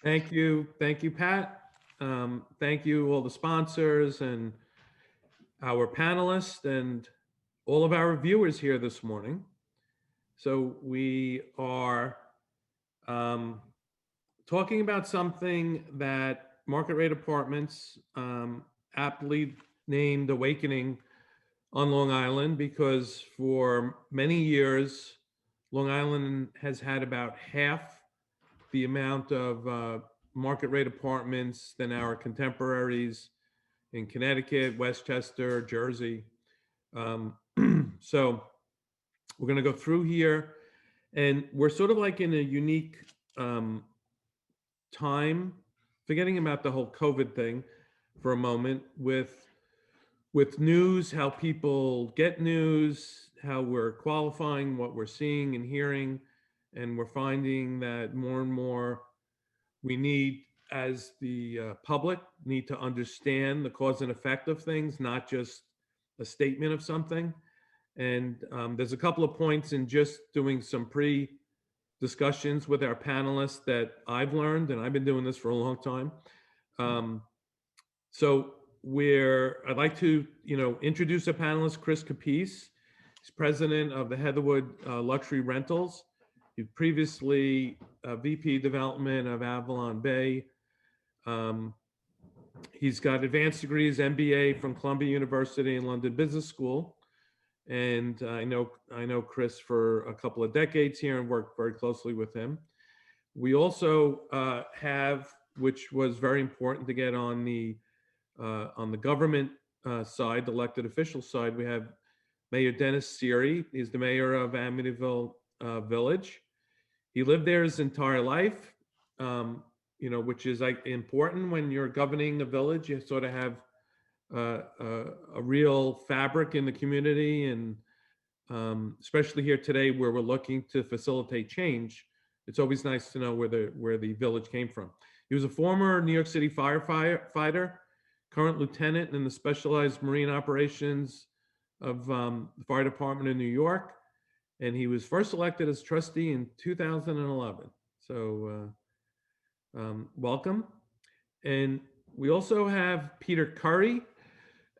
Thank you, Pat. Thank you, all the sponsors and our panelists and all of our viewers here this morning. So we are um, talking about something that market rate apartments, aptly named Awakening on Long Island, because for many years, Long Island has had about half the amount of market rate apartments than our contemporaries in Connecticut, Westchester, Jersey. Um, so we're going to go through here, and we're sort of like in a unique um, time, forgetting about the whole COVID thing for a moment, with news, how people get news, how we're qualifying what we're seeing and hearing, and we're finding that more and more we need, as the public, need to understand the cause and effect of things, not just a statement of something. And there's a couple of points in just doing some discussions with our panelists that I've learned, and I've been doing this for a long time. Um, so I'd like to, introduce a panelist, Chris Capece. He's president of the Heatherwood Luxury Rentals. He previously VP Development of Avalon Bay. He's got advanced degrees, MBA from Columbia University and London Business School. And I know Chris for a couple of decades here and worked very closely with him. We also have, which was very important to get on the government side, the elected official side, we have Mayor Dennis Siry. He's the mayor of Amityville Village. He lived there his entire life, which is like important when you're governing a village. You sort of have a real fabric in the community, and especially here today, where we're looking to facilitate change. It's always nice to know where the village came from. He was a former New York City firefighter, current lieutenant in the specialized marine operations of the fire department in New York, and he was first elected as trustee in 2011. So welcome. And we also have Peter Curry.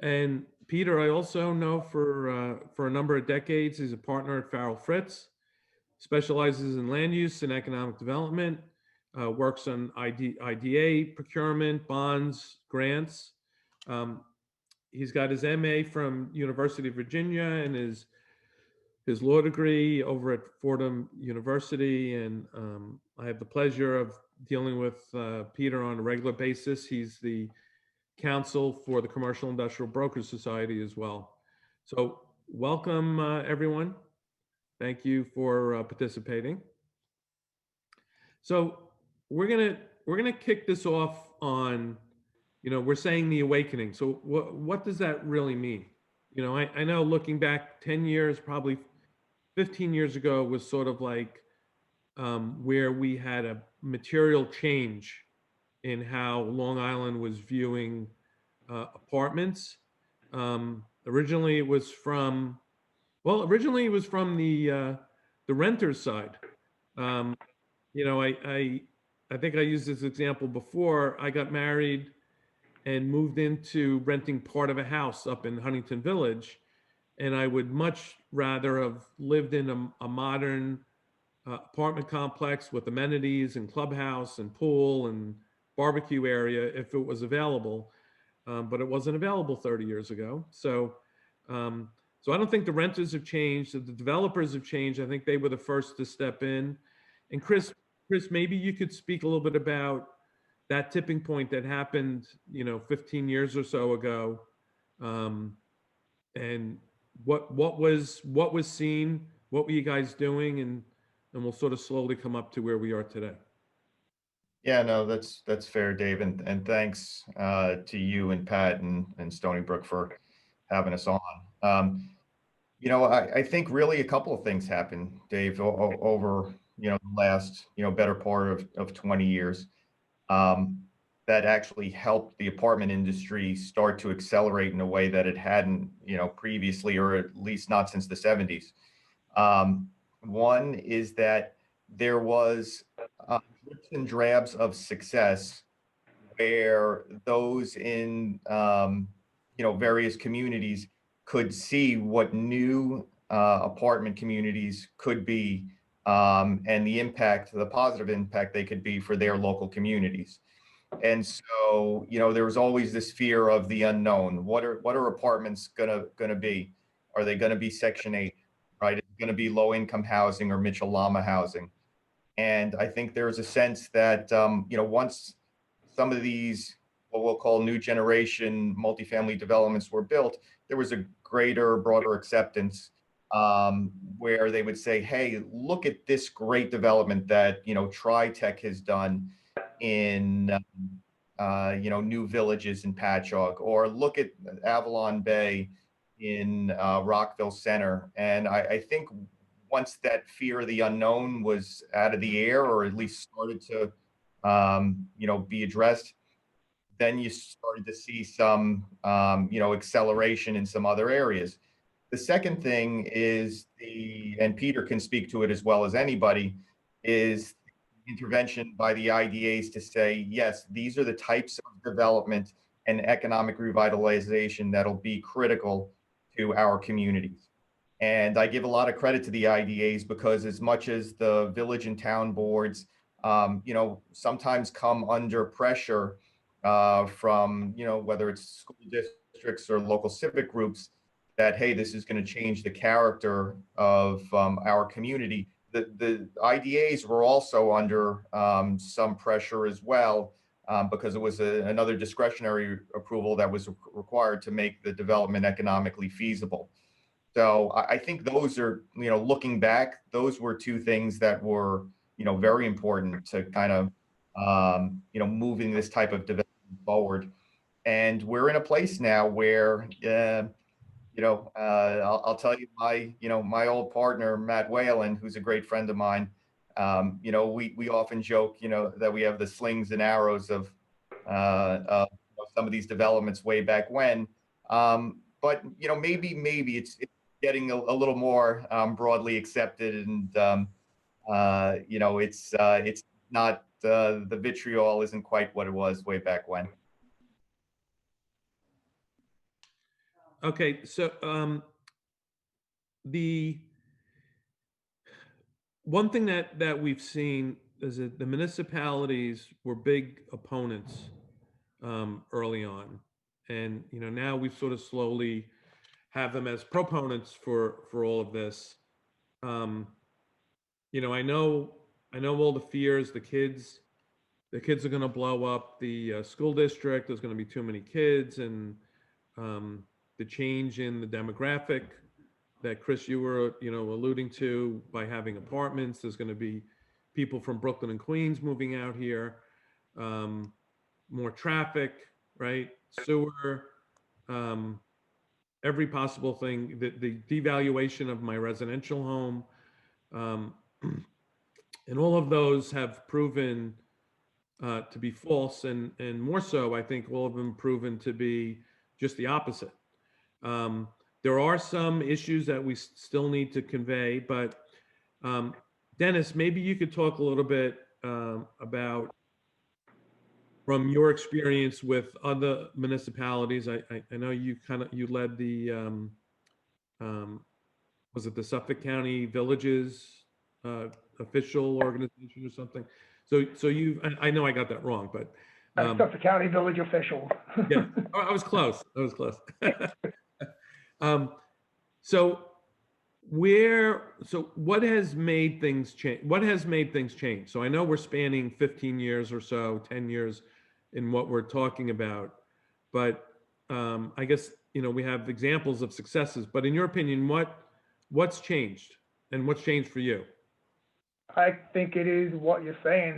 And Peter, I also know for a number of decades. He's a partner at Farrell, Fritz, specializes in land use and economic development, works on IDA procurement, bonds, grants. He's got his MA from University of Virginia and his law degree over at Fordham University. And I have the pleasure of dealing with Peter on a regular basis. He's the counsel for the Commercial Industrial Brokers Society as well. So welcome, everyone. Thank you for participating. So we're gonna kick this off on, we're saying the awakening. So what does that really mean? I know looking back 10 years, probably 15 years ago, was sort of like where we had a material change in how Long Island was viewing apartments. Originally, it was from the renter's side. Um, I think I used this example before. I got married and moved into renting part of a house up in Huntington Village, and I would much rather have lived in a modern apartment complex with amenities and clubhouse and pool and barbecue area if it was available. But it wasn't available 30 years ago. So I don't think the renters have changed. The developers have changed. I think they were the first to step in. And Chris, maybe you could speak a little bit about that tipping point that happened, 15 years or so ago, and what was seen, what were you guys doing, and we'll sort of slowly come up to where we are today. Yeah, no, that's fair, Dave, and thanks to you and Pat and Stony Brook for having us on. I think really a couple of things happened, Dave, over the last better part of 20 years that actually helped the apartment industry start to accelerate in a way that it hadn't previously, or at least not since the 70s. One is that there was drips and drabs of success where those in various communities could see what new apartment communities could be, and the positive impact they could be for their local communities. And so, there was always this fear of the unknown. What are apartments gonna be? Are they gonna be Section 8, right? Is it gonna be low income housing or Mitchell Lama housing? And I think there's a sense that, once some of these, what we'll call new generation multifamily developments were built, there was a greater, broader acceptance, where they would say, hey, look at this great development that, TriTech has done in, new villages in Patchogue, or look at Avalon Bay in Rockville Center. And I think once that fear of the unknown was out of the air, or at least started to, be addressed, then you started to see some, acceleration in some other areas. The second thing is and Peter can speak to it as well as anybody, is intervention by the IDAs to say, yes, these are the types of development and economic revitalization that'll be critical to our communities. And I give a lot of credit to the IDAs, because as much as the village and town boards, sometimes come under pressure from, whether it's school districts or local civic groups, that, hey, this is going to change the character of our community. The IDAs were also under some pressure as well, because it was another discretionary approval that was required to make the development economically feasible. So I think those are, looking back, those were two things that were, very important to kind of, moving this type of development forward. And we're in a place now where, I'll tell you, my old partner, Matt Whalen, who's a great friend of mine, we often joke, that we have the slings and arrows of some of these developments way back when. But, maybe it's getting a little more broadly accepted, and it's not, the vitriol isn't quite what it was way back when. Okay, so the one thing that we've seen is that the municipalities were big opponents early on, and now we've sort of slowly have them as proponents for all of this. I know all the fears. The kids are going to blow up the school district. There's going to be too many kids, and the change in the demographic that Chris, you were alluding to, by having apartments. There's going to be people from Brooklyn and Queens moving out here. More traffic, right? Sewer. Every possible thing. The devaluation of my residential home. And all of those have proven to be false, and more so, I think all of them proven to be just the opposite. There are some issues that we still need to convey, but Dennis, maybe you could talk a little bit about, from your experience with other municipalities. I know you led the was it the Suffolk County Villages official organization or something? So I know I got that wrong, but Suffolk County Village official. yeah, I was close. So what has made things change? What has made things change? So I know we're spanning 15 years or so, 10 years in what we're talking about, but I guess, we have examples of successes, but in your opinion, what's changed, and what's changed for you? I think it is what you're saying,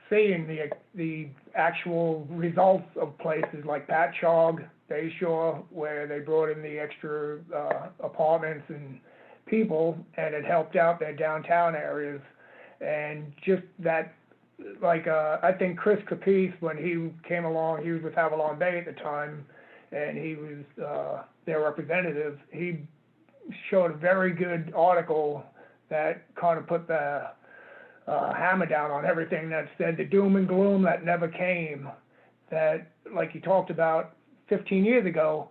seeing the actual results of places like Patchogue, Bayshore, where they brought in the extra apartments and people, and it helped out their downtown areas. And just that, I think Chris Capece, when he came along, he was with Avalon Bay at the time, and he was their representative. He showed a very good article that kind of put the hammer down on everything that said the doom and gloom that never came, that, like you talked about 15 years ago,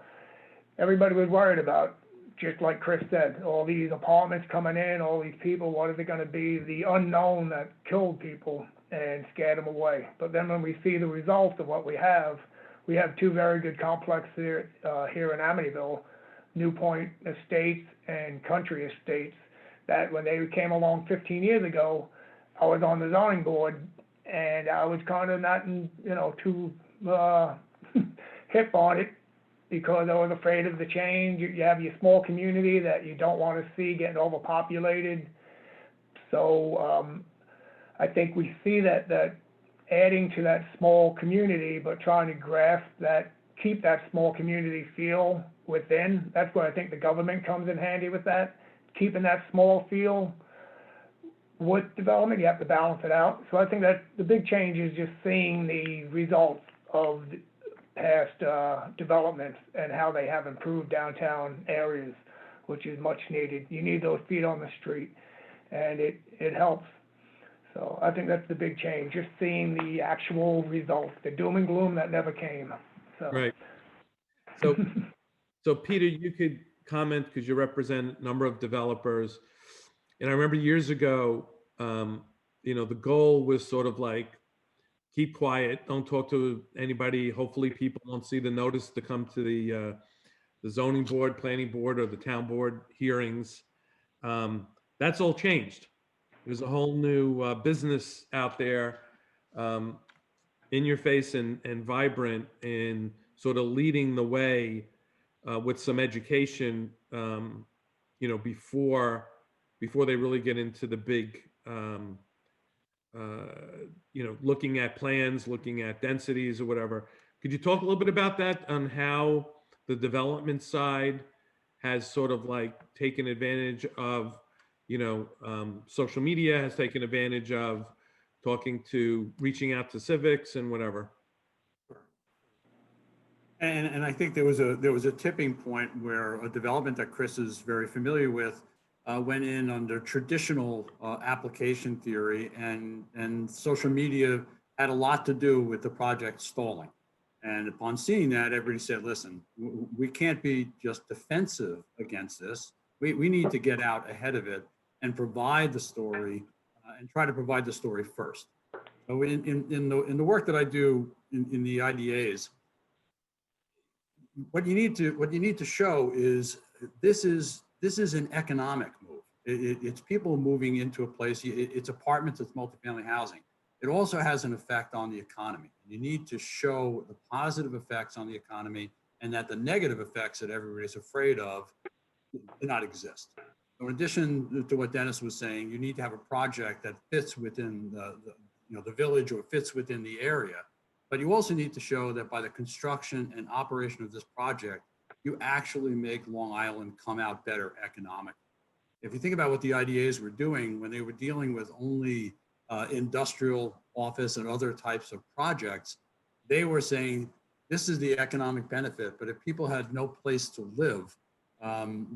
everybody was worried about, just like Chris said, all these apartments coming in, all these people, what is it gonna be? The unknown that killed people and scared them away. But then when we see the results of what we have two very good complexes here in Amityville, New Point Estates and Country Estates, that when they came along 15 years ago, I was on the zoning board, and I was kind of not, too hip on it, because I was afraid of the change. You have your small community that you don't want to see getting overpopulated. So I think we see that adding to that small community, but trying to grasp that, keep that small community feel within. That's where I think the government comes in handy with that, keeping that small feel with development. You have to balance it out. So I think that the big change is just seeing the results of past developments and how they have improved downtown areas, which is much needed. You need those feet on the street, and it helps. So I think that's the big change, just seeing the actual results, the doom and gloom that never came. So. Right. So Peter, you could comment, because you represent a number of developers. And I remember years ago, the goal was sort of like, keep quiet, don't talk to anybody. Hopefully people don't see the notice to come to the zoning board, planning board, or the town board hearings. That's all changed. There's a whole new business out there, in your face and vibrant, and sort of leading the way with some education, before they really get into the big, looking at plans, looking at densities or whatever. Could you talk a little bit about that, on how the development side has sort of like taken advantage of, social media, has taken advantage of reaching out to civics and whatever? And I think there was a tipping point where a development that Chris is very familiar with went in under traditional application theory, and social media had a lot to do with the project stalling. And upon seeing that, everybody said, listen, we can't be just defensive against this. We need to get out ahead of it and provide the story, and try to provide the story first. So in the work that I do in the IDAs, what you need to show is this is an economic move. It's people moving into a place. It's apartments. It's multifamily housing. It also has an effect on the economy. You need to show the positive effects on the economy, and that the negative effects that everybody's afraid of do not exist. So in addition to what Dennis was saying, you need to have a project that fits within the village, or fits within the area. But you also need to show that by the construction and operation of this project, you actually make Long Island come out better economically. If you think about what the IDAs were doing when they were dealing with only industrial, office, and other types of projects, they were saying, this is the economic benefit, but if people had no place to live,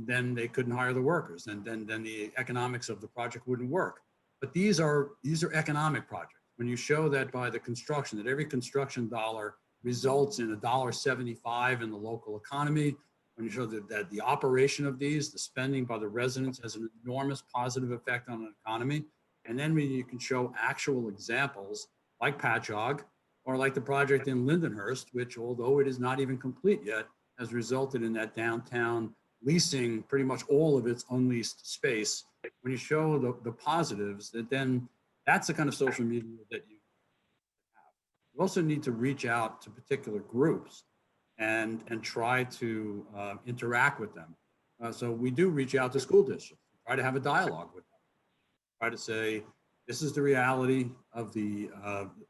then they couldn't hire the workers, and then the economics of the project wouldn't work. But these are economic projects. When you show that by the construction, that every construction dollar results in $1.75 in the local economy, when you show that the operation of these, the spending by the residents, has an enormous positive effect on the economy, and then when you can show actual examples like Patchogue, or like the project in Lindenhurst, which, although it is not even complete yet, has resulted in that downtown leasing pretty much all of its unleased space. When you show the positives, then that's the kind of social media that you have. You also need to reach out to particular groups and try to interact with them. So we do reach out to school districts, try to have a dialogue with them, try to say, this is the reality of the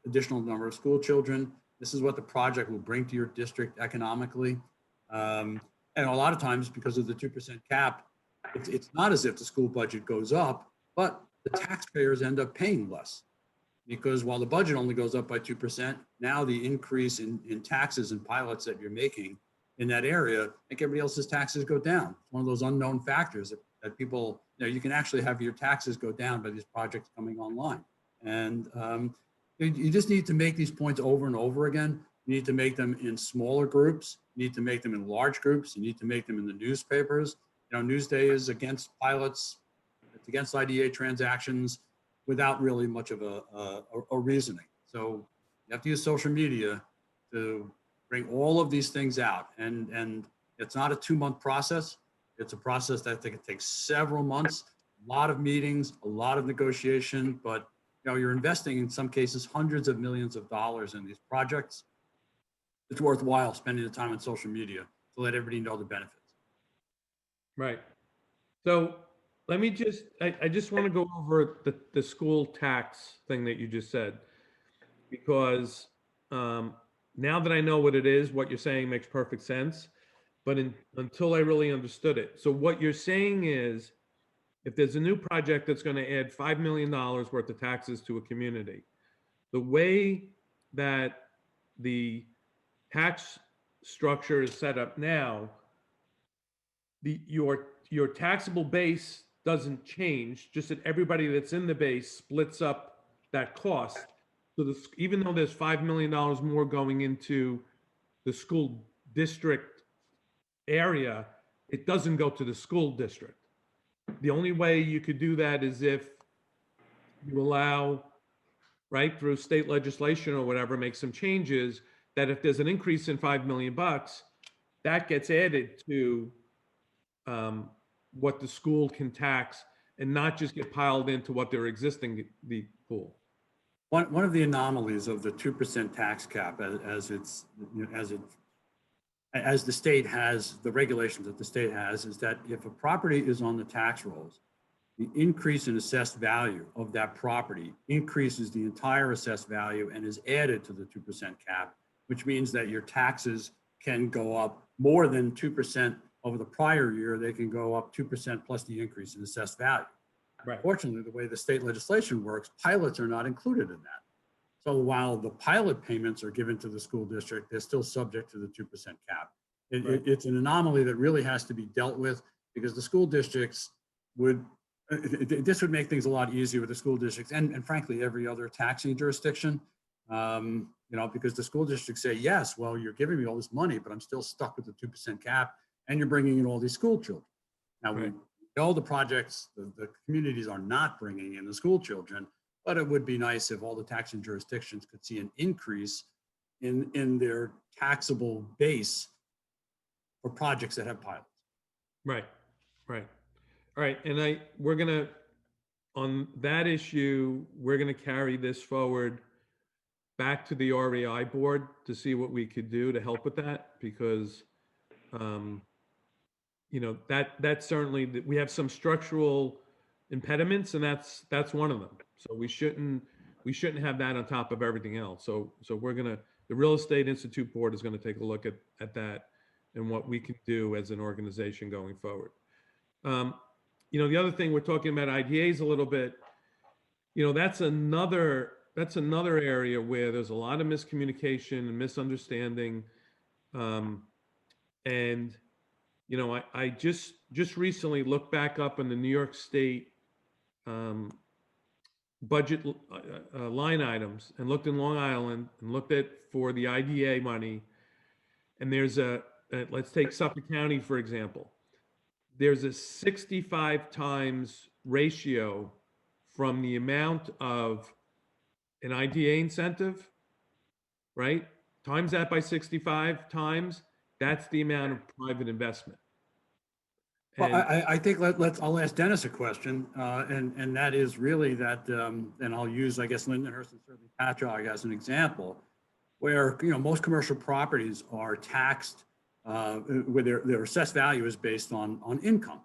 additional number of school children. This is what the project will bring to your district economically. And a lot of times, because of the 2% cap, it's not as if the school budget goes up, but the taxpayers end up paying less, because while the budget only goes up by 2%, now the increase in taxes and pilots that you're making in that area make everybody else's taxes go down. It's one of those unknown factors that people, you can actually have your taxes go down by these projects coming online. And you just need to make these points over and over again. You need to make them in smaller groups. You need to make them in large groups. You need to make them in the newspapers. You know, Newsday is against pilots. It's against IDA transactions without really much of a reasoning. So you have to use social media to bring all of these things out. And it's not a 2-month process. It's a process that takes several months, a lot of meetings, a lot of negotiation, but you know, you're investing in some cases hundreds of millions of dollars in these projects. It's worthwhile spending the time on social media to let everybody know the benefits. Right. So let me just, I just want to go over the school tax thing that you just said, because now that I know what it is, what you're saying makes perfect sense, but until I really understood it. So what you're saying is, if there's a new project that's going to add $5 million worth of taxes to a community, the way that the tax structure is set up now, your taxable base doesn't change, just that everybody that's in the base splits up that cost. So even though there's $5 million more going into the school district area, it doesn't go to the school district. The only way you could do that is if you allow, right, through state legislation or whatever, make some changes that if there's an increase in $5 million, that gets added to what the school can tax and not just get piled into what they're existing the pool. One of the anomalies of the 2% tax cap as the state has, the regulations that the state has, is that if a property is on the tax rolls, the increase in assessed value of that property increases the entire assessed value and is added to the 2% cap, which means that your taxes can go up more than 2% over the prior year. They can go up 2% plus the increase in assessed value. Right. Fortunately, the way the state legislation works, pilots are not included in that. So while the pilot payments are given to the school district, they're still subject to the 2% cap. Right. It's an anomaly that really has to be dealt with, because the school districts would, this would make things a lot easier with the school districts and frankly, every other taxing jurisdiction. You know, because the school districts say, yes, well, you're giving me all this money, but I'm still stuck with the 2% cap and you're bringing in all these school children. Now, Right. we know the projects, the communities are not bringing in the school children, but it would be nice if all the taxing jurisdictions could see an increase in their taxable base for projects that have pilots. Right, right. All right, and we're gonna, on that issue, we're gonna carry this forward back to the REI board to see what we could do to help with that, because, you know, that certainly, we have some structural impediments, and that's one of them. So we shouldn't have that on top of everything else. So the Real Estate Institute board is gonna take a look at that and what we can do as an organization going forward. You know, the other thing, we're talking about IDAs a little bit, you know, that's another area where there's a lot of miscommunication and misunderstanding. And, you know, I just recently looked back up on the New York State budget line items and looked in Long Island and looked at for the IDA money. And there's let's take Suffolk County, for example. There's a 65 times ratio from the amount of an IDA incentive, right? Times that by 65 times, that's the amount of private investment. Well, I think I'll ask Dennis a question, and that is really that, and I'll use, I guess, Lindenhurst and certainly Patchogue as an example, where, you know, most commercial properties are taxed, where their assessed value is based on income.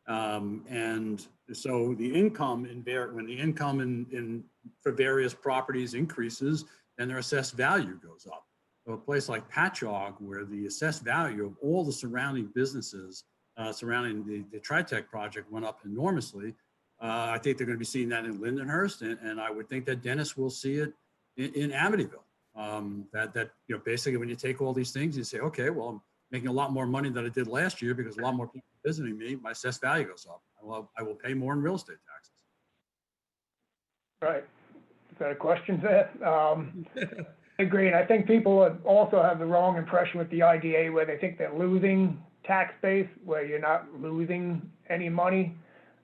And so the income when the income for various properties increases, then their assessed value goes up. So a place like Patchogue, where the assessed value of all the surrounding businesses surrounding the Tritech project went up enormously. I think they're going to be seeing that in Lindenhurst, and I would think that Dennis will see it in Amityville. That you know, basically when you take all these things, you say, okay, well, I'm making a lot more money than I did last year because a lot more people are visiting me. My assessed value goes up. I will pay more in real estate taxes. Right. set of questions there. I agree, and I think people also have the wrong impression with the IDA where they think they're losing tax base, where you're not losing any money.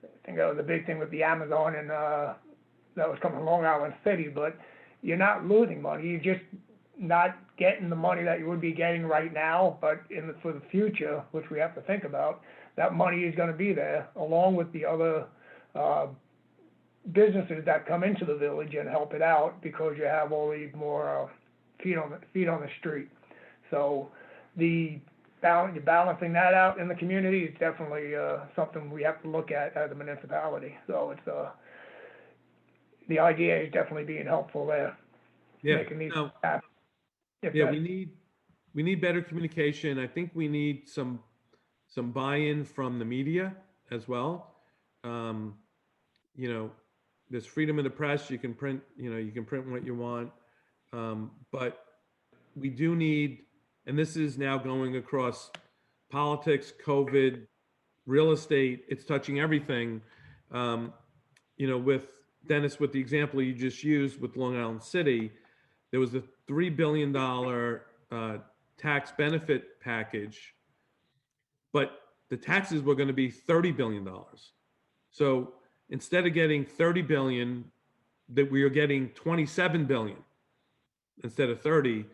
I think that was a big thing with the Amazon and that was coming from Long Island City, but you're not losing money. You're just not getting the money that you would be getting right now, but for the future, which we have to think about, that money is going to be there along with the other businesses that come into the village and help it out because you have all these more feet on the street. So balancing that out in the community is definitely something we have to look at as a municipality. So it's the idea is definitely being helpful there. Yeah. Making these Yeah, we need better communication. I think we need some buy-in from the media as well. You know, there's freedom of the press. You can print, you can print what you want. But we do need, and this is now going across politics, COVID, real estate, it's touching everything. With Dennis, with the example you just used with Long Island City, there was a $3 billion tax benefit package, but the taxes were going to be $30 billion. So instead of getting 30 billion, that we are getting 27 billion instead of 30.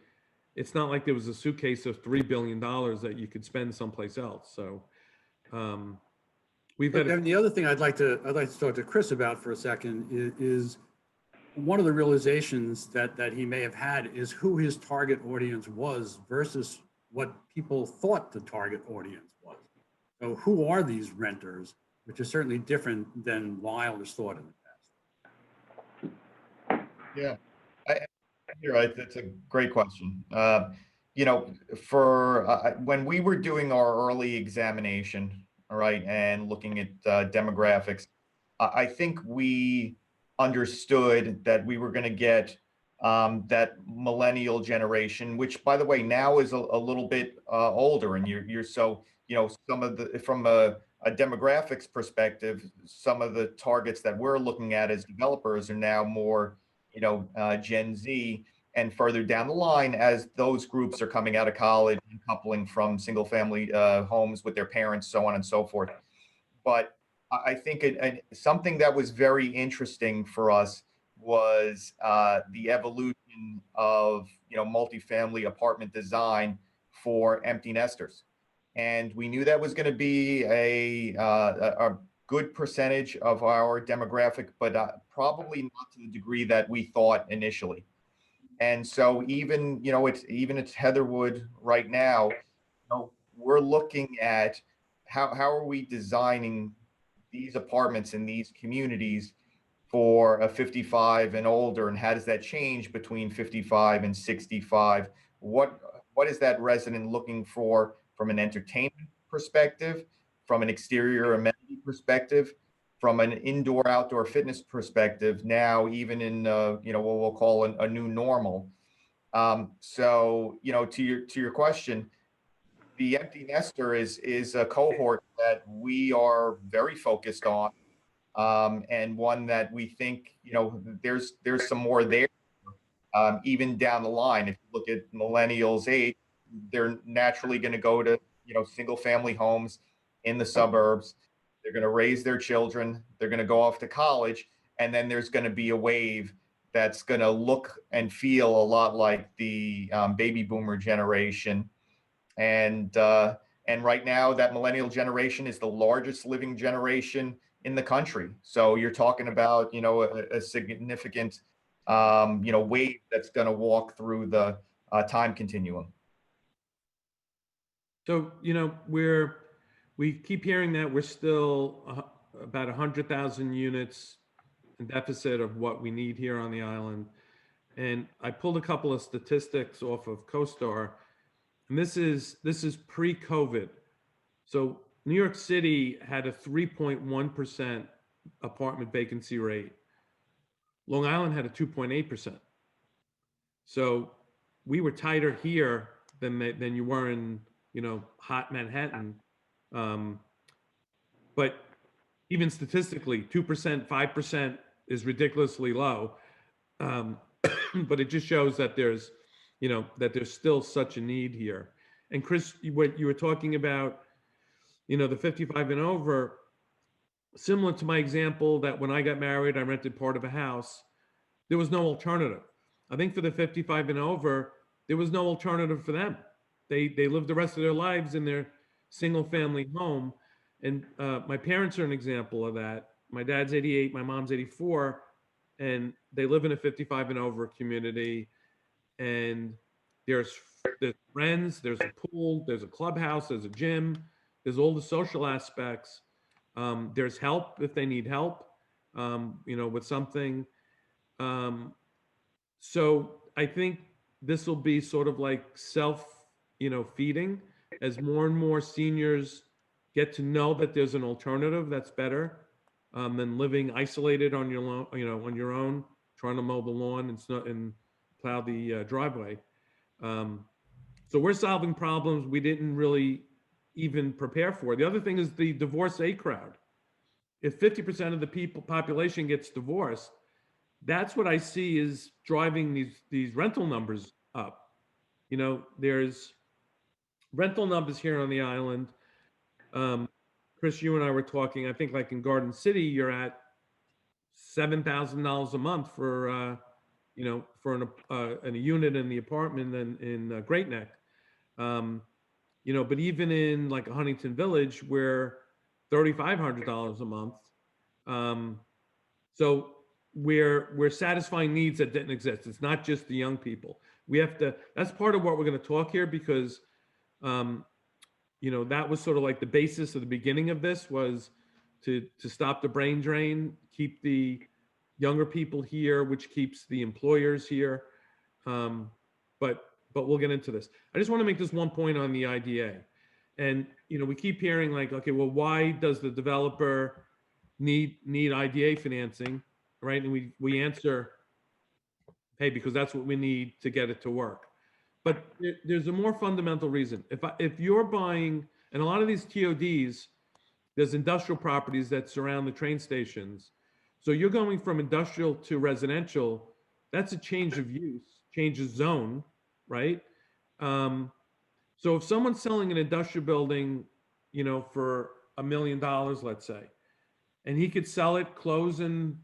It's not like there was a suitcase of $3 billion that you could spend someplace else. So we've got. And the other thing I'd like to talk to Chris about for a second is one of the realizations that he may have had is who his target audience was versus what people thought the target audience was. So who are these renters, which is certainly different than Wild has thought in the past. Yeah, you're right. That's a great question. When we were doing our early examination, all right, and looking at demographics, I think we understood that we were going to get that millennial generation, which, by the way, now is a little bit older, and you're so some of the from a demographics perspective, some of the targets that we're looking at as developers are now more Gen Z and further down the line as those groups are coming out of college and coupling from single family homes with their parents, so on and so forth. But I think something that was very interesting for us was the evolution of multifamily apartment design for empty nesters. And we knew that was going to be a good percentage of our demographic, but probably not to the degree that we thought initially. And so even it's Heatherwood right now, we're looking at how are we designing these apartments in these communities for a 55 and older, and how does that change between 55 and 65? What is that resident looking for from an entertainment perspective, from an exterior amenity perspective, from an indoor-outdoor fitness perspective, now even in what we'll call a new normal. So to your question, the empty nester is a cohort that we are very focused on, and one that we think there's some more there, even down the line. If you look at millennials' age, they're naturally going to go to single family homes in the suburbs. They're going to raise their children. They're going to go off to college, and then there's going to be a wave that's going to look and feel a lot like the baby boomer generation. And right now, that millennial generation is the largest living generation in the country. So you're talking about a significant wave that's going to walk through the time continuum. So we keep hearing that we're still about 100,000 units in deficit of what we need here on the island. And I pulled a couple of statistics off of CoStar, and this is pre-COVID. So New York City had a 3.1% apartment vacancy rate. Long Island had a 2.8%. So we were tighter here than you were in hot Manhattan. But even statistically, 2%, 5% is ridiculously low. Um, but it just shows that there's, that there's still such a need here. And Chris, what you were talking about, the 55 and over, similar to my example that when I got married, I rented part of a house. There was no alternative. I think for the 55 and over, there was no alternative for them. They lived the rest of their lives in their single family home. And my parents are an example of that. My dad's 88, my mom's 84, and they live in a 55 and over community. And there's friends, there's a pool, there's a clubhouse, there's a gym, there's all the social aspects. There's help if they need help, with something. So I think this will be sort of like feeding as more and more seniors get to know that there's an alternative that's better than living isolated on your on your own, trying to mow the lawn and plow the driveway. So we're solving problems we didn't really even prepare for. The other thing is the divorcee crowd. If 50% of the population gets divorced, that's what I see is driving these rental numbers up. There's rental numbers here on the island. Chris, you and I were talking, I think like in Garden City, you're at $7,000 a month for, for a unit in the apartment in Great Neck. But even in like a Huntington Village, we're $3,500 a month. So we're satisfying needs that didn't exist. It's not just the young people. We have to, that's part of what we're going to talk here because, that was sort of like the basis of the beginning of this was to stop the brain drain, keep the younger people here, which keeps the employers here. But we'll get into this. I just want to make this one point on the IDA. And, we keep hearing like, okay, well, why does the developer need IDA financing, right? And we answer, hey, because that's what we need to get it to work. But there's a more fundamental reason. If you're buying, and a lot of these TODs, there's industrial properties that surround the train stations. So you're going from industrial to residential. That's a change of use, change of zone, right? So if someone's selling an industrial building, for $1 million, let's say, and he could sell it, close in,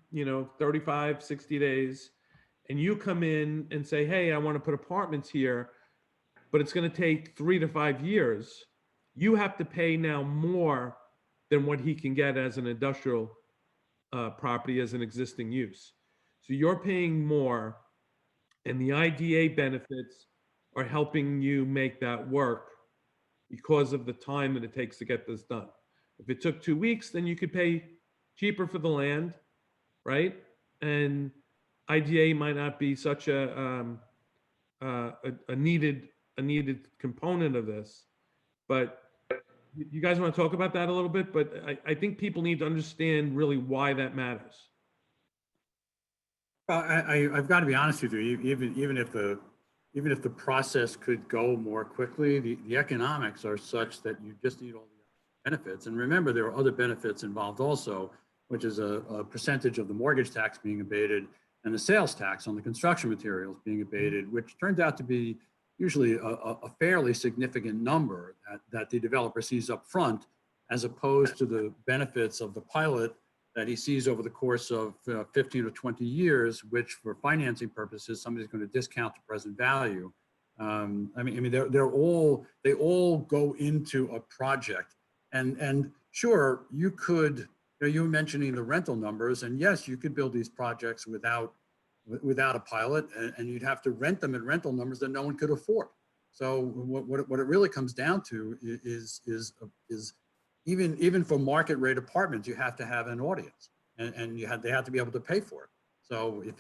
35, 60 days, and you come in and say, hey, I want to put apartments here, but it's going to take 3 to 5 years, you have to pay now more than what he can get as an industrial property as an existing use. So you're paying more, and the IDA benefits are helping you make that work because of the time that it takes to get this done. If it took 2 weeks, then you could pay cheaper for the land, right? And IDA might not be such a needed component of this, but you guys want to talk about that a little bit? But I think people need to understand really why that matters. Well, I've got to be honest with you. Even if the process could go more quickly, the economics are such that you just need all the benefits. And remember, there are other benefits involved also, which is a percentage of the mortgage tax being abated and the sales tax on the construction materials being abated, which turns out to be usually a fairly significant number that the developer sees up front, as opposed to the benefits of the pilot that he sees over the course of 15 or 20 years, which for financing purposes, somebody's going to discount the present value. They all go into a project. And sure, you could, you were mentioning the rental numbers, and yes, you could build these projects without a pilot, and you'd have to rent them at rental numbers that no one could afford. So what it really comes down to is even for market rate apartments, you have to have an audience, and they have to be able to pay for it. So if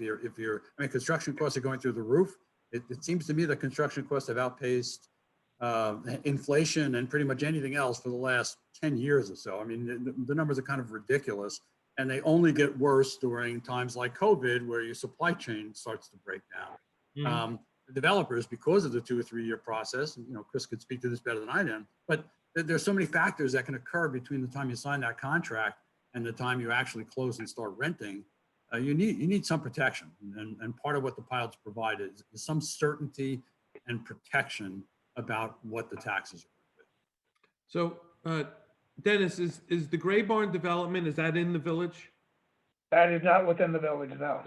construction costs are going through the roof, it seems to me that construction costs have outpaced inflation and pretty much anything else for the last 10 years or so. I mean, the numbers are kind of ridiculous, and they only get worse during times like COVID, where your supply chain starts to break down. The developers, because of the 2 or 3 year process, and Chris could speak to this better than I do, but there's so many factors that can occur between the time you sign that contract and the time you actually close and start renting. you need some protection, and part of what the pilots provide is some certainty and protection about what the taxes are. So, Dennis, is the Gray Barn development, is that in the village? That is not within the village, no.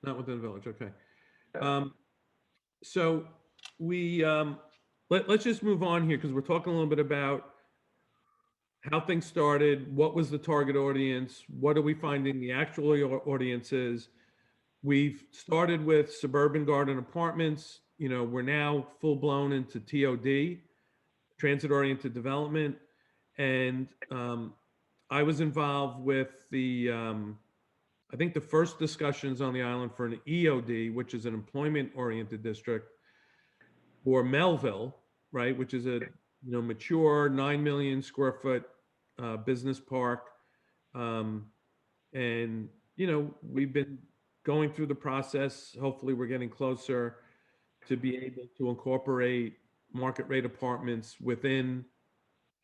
Not within the village, okay. So we, let's just move on here because we're talking a little bit about how things started, what was the target audience, what are we finding the actual audience is. We've started with suburban garden apartments. You know, we're now full blown into TOD, transit-oriented development. And I was involved with the, I think the first discussions on the island for an EOD, which is an employment-oriented district, for Melville, right, which is a mature 9 million square foot business park. And, we've been going through the process. Hopefully we're getting closer to be able to incorporate market rate apartments within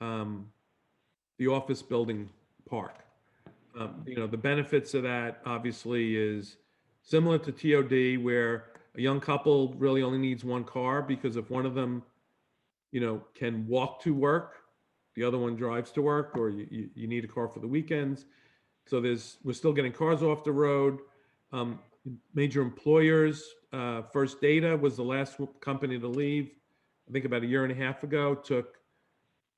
the office building park. The benefits of that obviously is similar to TOD, where a young couple really only needs one car, because if one of them, can walk to work, the other one drives to work, or you need a car for the weekends. So we're still getting cars off the road. Major employers, First Data was the last company to leave, I think about a year and a half ago, took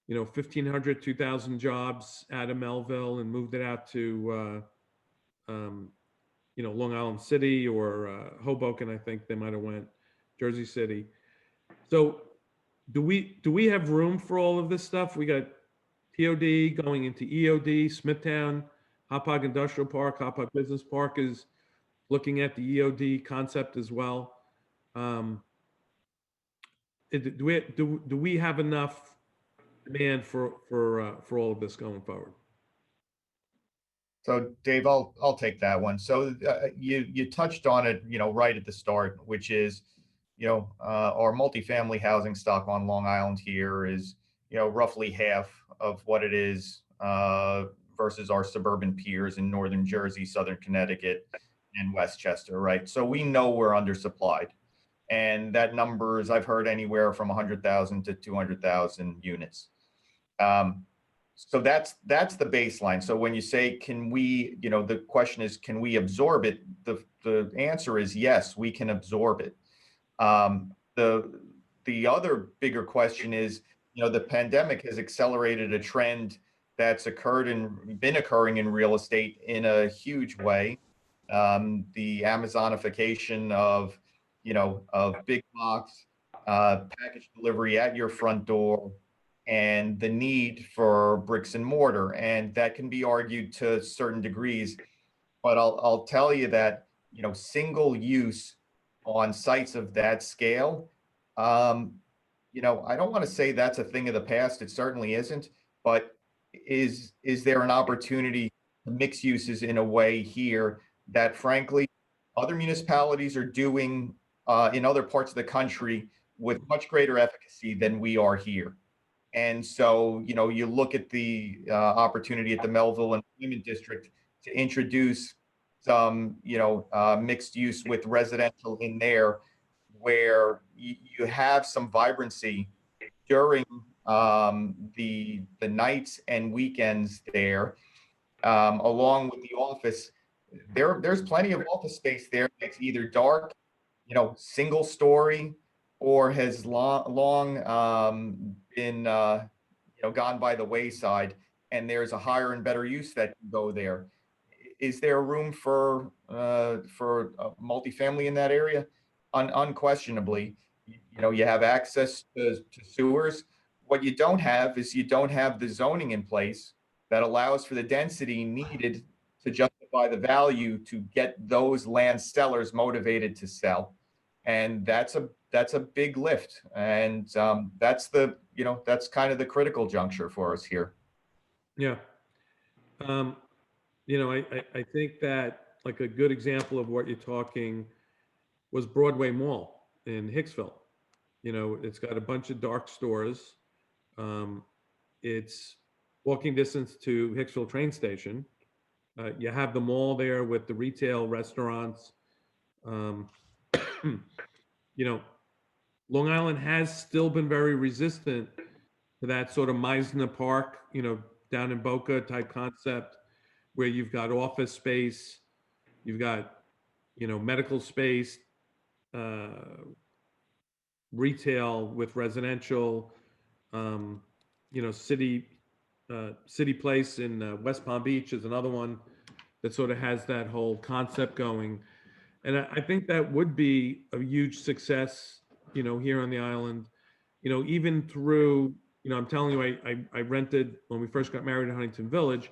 1,500, 2,000 jobs out of Melville and moved it out to, Long Island City or Hoboken. I think they might have went Jersey City. So do we have room for all of this stuff? We got TOD going into EOD, Smithtown, Hauppauge Industrial Park, Hauppauge Business Park is looking at the EOD concept as well. Do we have enough demand for all of this going forward? So Dave, I'll take that one. So you touched on it, right at the start, which is, our multifamily housing stock on Long Island here is, roughly half of what it is versus our suburban peers in Northern Jersey, Southern Connecticut, and Westchester, right? So we know we're undersupplied. And that number is, I've heard anywhere from 100,000 to 200,000 units. So that's the baseline. So when you say, can we, the question is, can we absorb it? The answer is yes, we can absorb it. The other bigger question is, the pandemic has accelerated a trend that's been occurring in real estate in a huge way. The Amazonification of big box, package delivery at your front door, and the need for bricks and mortar. And that can be argued to certain degrees, but I'll tell you that, single use on sites of that scale, I don't want to say that's a thing of the past. It certainly isn't, but is there an opportunity to mix uses in a way here that frankly other municipalities are doing in other parts of the country with much greater efficacy than we are here? And so, you look at the opportunity at the Melville Employment District to introduce some, mixed use with residential in there, where you have some vibrancy during the nights and weekends there, along with the office. There's plenty of office space there that's either dark, single story, or has long been gone by the wayside, and there's a higher and better use that can go there. Is there room for multifamily in that area? Unquestionably. You have access to sewers. What you don't have is you don't have the zoning in place that allows for the density needed to justify the value to get those land sellers motivated to sell. And that's a big lift. And that's kind of the critical juncture for us here. Yeah. I think that like a good example of what you're talking was Broadway Mall in Hicksville. It's got a bunch of dark stores. It's walking distance to Hicksville train station. You have the mall there with the retail restaurants. Um, you know, Long Island has still been very resistant to that sort of Meisner Park, down in Boca type concept, where you've got office space, you've got, medical space, uh, retail with residential, um, City Place in West Palm Beach is another one that sort of has that whole concept going. And I think that would be a huge success, here on the island, even through, I'm telling you, I rented when we first got married in Huntington Village.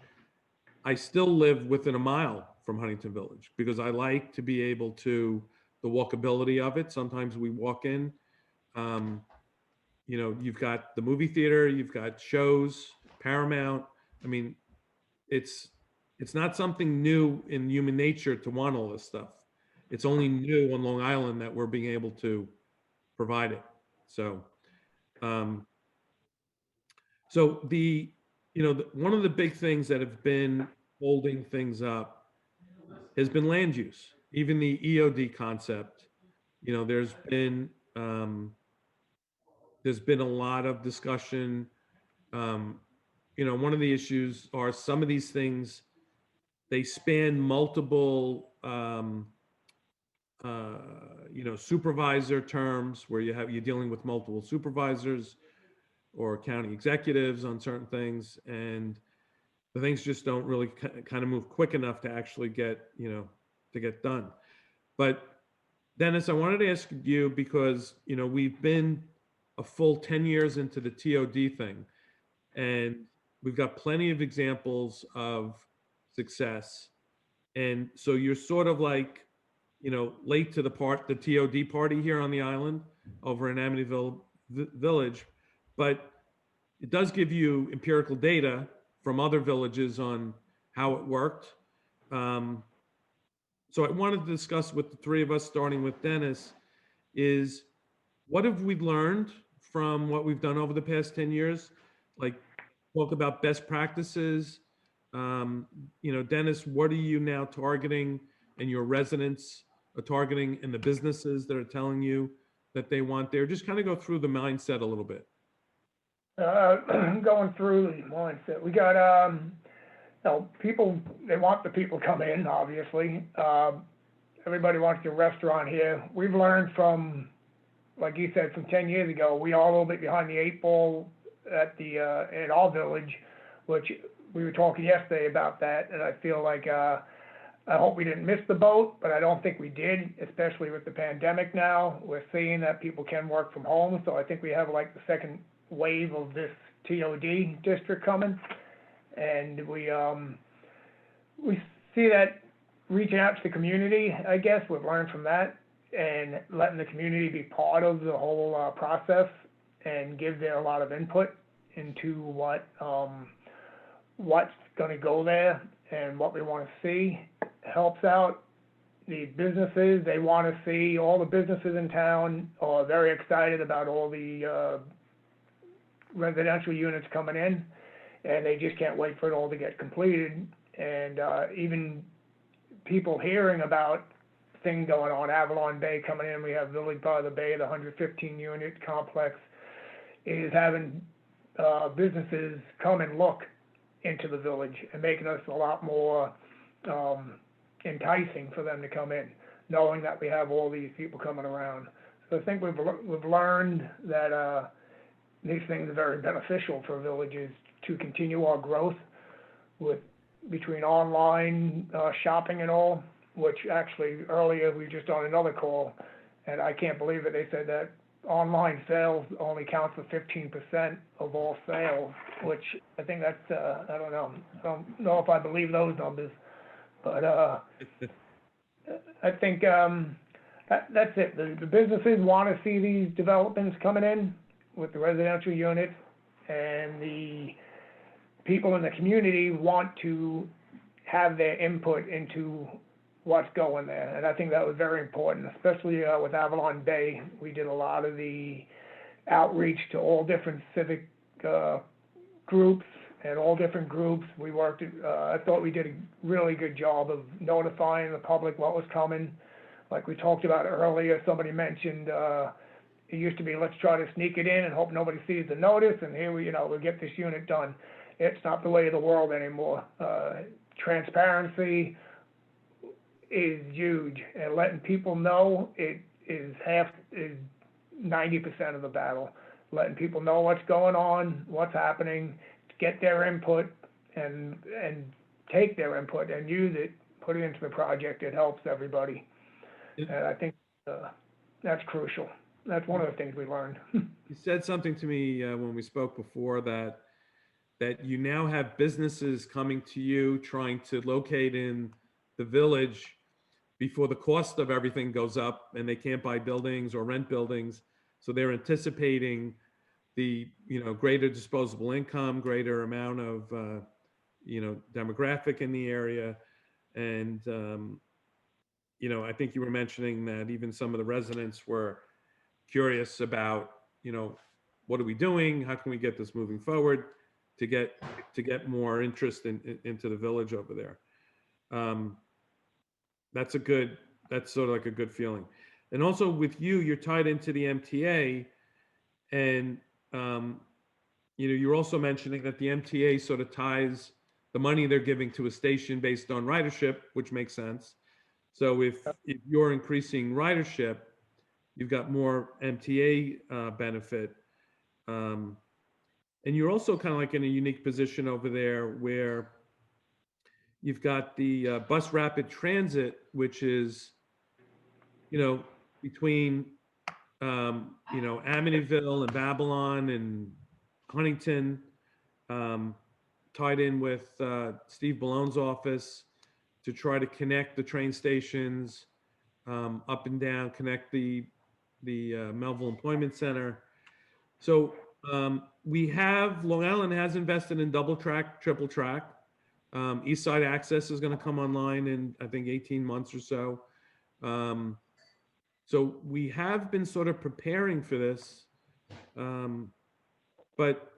I still live within a mile from Huntington Village because I like to be able to, the walkability of it. Sometimes we walk in, um, you've got the movie theater, you've got shows, Paramount. I mean, it's it's not something new in human nature to want all this stuff. It's only new on Long Island that we're being able to provide it. So, um, so one of the big things that have been holding things up has been land use. Even the EOD concept, um, there's been a lot of discussion. Um, one of the issues are some of these things, they span multiple, supervisor terms where you're dealing with multiple supervisors or county executives on certain things, and the things just don't really kind of move quick enough to actually get done. But Dennis, I wanted to ask you because, we've been a full 10 years into the TOD thing, and we've got plenty of examples of success. And so you're sort of like, late to the TOD party here on the island over in Amityville Village, but it does give you empirical data from other villages on how it worked. So I wanted to discuss with the three of us, starting with Dennis, is what have we learned from what we've done over the past 10 years? Like, talk about best practices. Dennis, what are you now targeting and your residents are targeting and the businesses that are telling you that they want there? Just kind of go through the mindset a little bit. Going through the mindset, we got, people, they want the people to come in, obviously. Everybody wants a restaurant here. We've learned from, like you said, from 10 years ago, we are a little bit behind the 8 ball at our village, which we were talking yesterday about that, and I feel like, I hope we didn't miss the boat, but I don't think we did, especially with the pandemic now. We're seeing that people can work from home, so I think we have like the second wave of this TOD district coming, and we see that reaching out to the community, I guess, we've learned from that, and letting the community be part of the whole process and give their a lot of input into what's going to go there and what we want to see helps out the businesses. They want to see all the businesses in town are very excited about all the residential units coming in, and they just can't wait for it all to get completed. And even people hearing about things going on, Avalon Bay coming in, we have Village by the Bay, the 115 unit complex, is having businesses come and look into the village and making us a lot more enticing for them to come in, knowing that we have all these people coming around. So I think we've learned that these things are very beneficial for villages to continue our growth between online shopping and all, which actually earlier we just on another call, and I can't believe it, they said that online sales only count for 15% of all sales, which I think that's, I don't know if I believe those numbers, but I think that's it. The businesses want to see these developments coming in with the residential units, and the people in the community want to have their input into what's going there. And I think that was very important, especially with Avalon Bay. We did a lot of the outreach to all different civic groups and all different groups. We worked, I thought we did a really good job of notifying the public what was coming. Like we talked about earlier, somebody mentioned, it used to be, let's try to sneak it in and hope nobody sees the notice, and here we, we'll get this unit done. It's not the way of the world anymore. Transparency is huge, and letting people know it is 90% of the battle. Letting people know what's going on, what's happening, get their input, and take their input and use it, put it into the project. It helps everybody. And I think that's crucial. That's one of the things we learned. You said something to me when we spoke before that you now have businesses coming to you trying to locate in the village before the cost of everything goes up and they can't buy buildings or rent buildings. So they're anticipating the, greater disposable income, greater amount of, demographic in the area. And, I think you were mentioning that even some of the residents were curious about, what are we doing? How can we get this moving forward to get more interest into the village over there? That's sort of like a good feeling. And also with you, you're tied into the MTA, and you're also mentioning that the MTA sort of ties the money they're giving to a station based on ridership, which makes sense. So if you're increasing ridership, you've got more MTA benefit. And you're also kind of like in a unique position over there where you've got the bus rapid transit, which is, between, Amityville and Babylon and Huntington, tied in with Steve Ballone's office to try to connect the train stations up and down, connect the Melville Employment Center. So Long Island has invested in double track, triple track. East Side Access is going to come online in, I think, 18 months or so. So we have been sort of preparing for this. But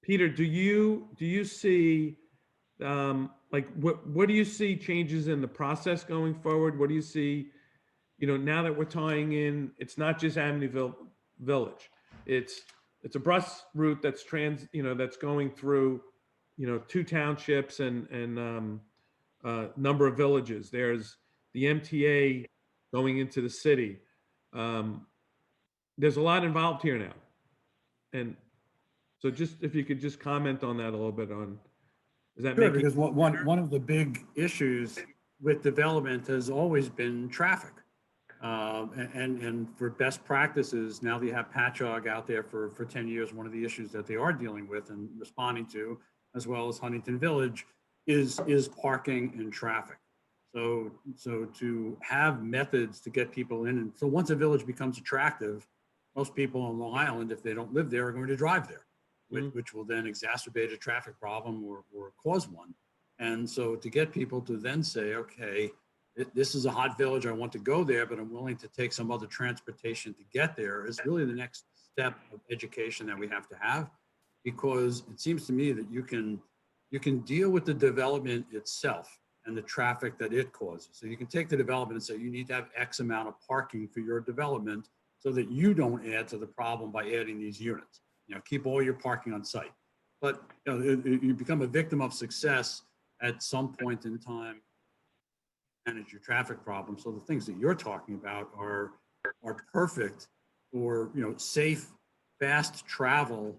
Peter, do you see, what do you see changes in the process going forward? What do you see, now that we're tying in, it's not just Amityville Village. It's a bus route that's that's going through, 2 townships and number of villages. There's the MTA going into the city. There's a lot involved here now. And so just, if you could just comment on that a little bit on, is that Sure, making? because one of the big issues with development has always been traffic. And for best practices, now that you have Patchogue out there for 10 years, one of the issues that they are dealing with and responding to, as well as Huntington Village, is parking and traffic. So to have methods to get people in, and so once a village becomes attractive, most people on Long Island, if they don't live there, are going to drive there, which will then exacerbate a traffic problem or cause one. And so to get people to then say, okay, this is a hot village, I want to go there, but I'm willing to take some other transportation to get there, is really the next step of education that we have to have, because it seems to me that you can deal with the development itself and the traffic that it causes. So you can take the development and say, you need to have X amount of parking for your development so that you don't add to the problem by adding these units. Keep all your parking on site. But you become a victim of success at some point in time, manage your traffic problem. So the things that you're talking about are perfect for safe, fast travel.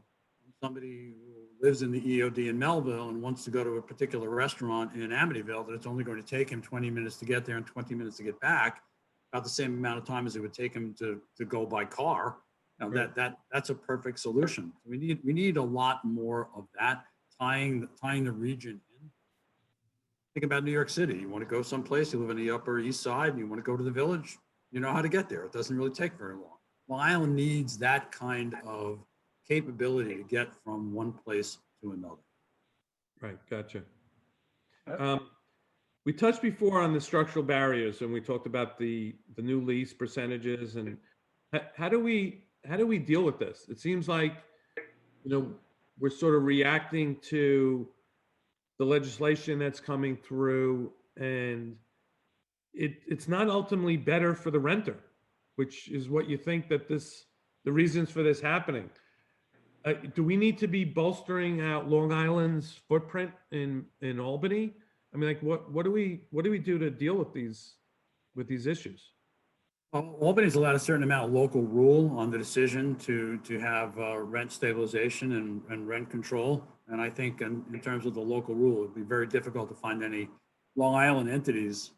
Somebody who lives in the EOD in Melville and wants to go to a particular restaurant in Amityville, that it's only going to take him 20 minutes to get there and 20 minutes to get back, about the same amount of time as it would take him to go by car. That's a perfect solution. We need a lot more of that, tying the region in. Think about New York City. You want to go someplace, you live on the Upper East Side, and you want to go to the Village, you know how to get there. It doesn't really take very long. Long Island needs that kind of capability to get from one place to another. Right, gotcha. We touched before on the structural barriers, and we talked about the new lease percentages, and how do we deal with this? It seems like, you know, we're sort of reacting to the legislation that's coming through, and it's not ultimately better for the renter, which is what you think that the reasons for this happening. Do we need to be bolstering out Long Island's footprint in Albany? I mean, like, what do we do to deal with these issues? Albany's allowed a certain amount of local rule on the decision to have rent stabilization and rent control. And I think in terms of the local rule, it'd be very difficult to find any Long Island entities,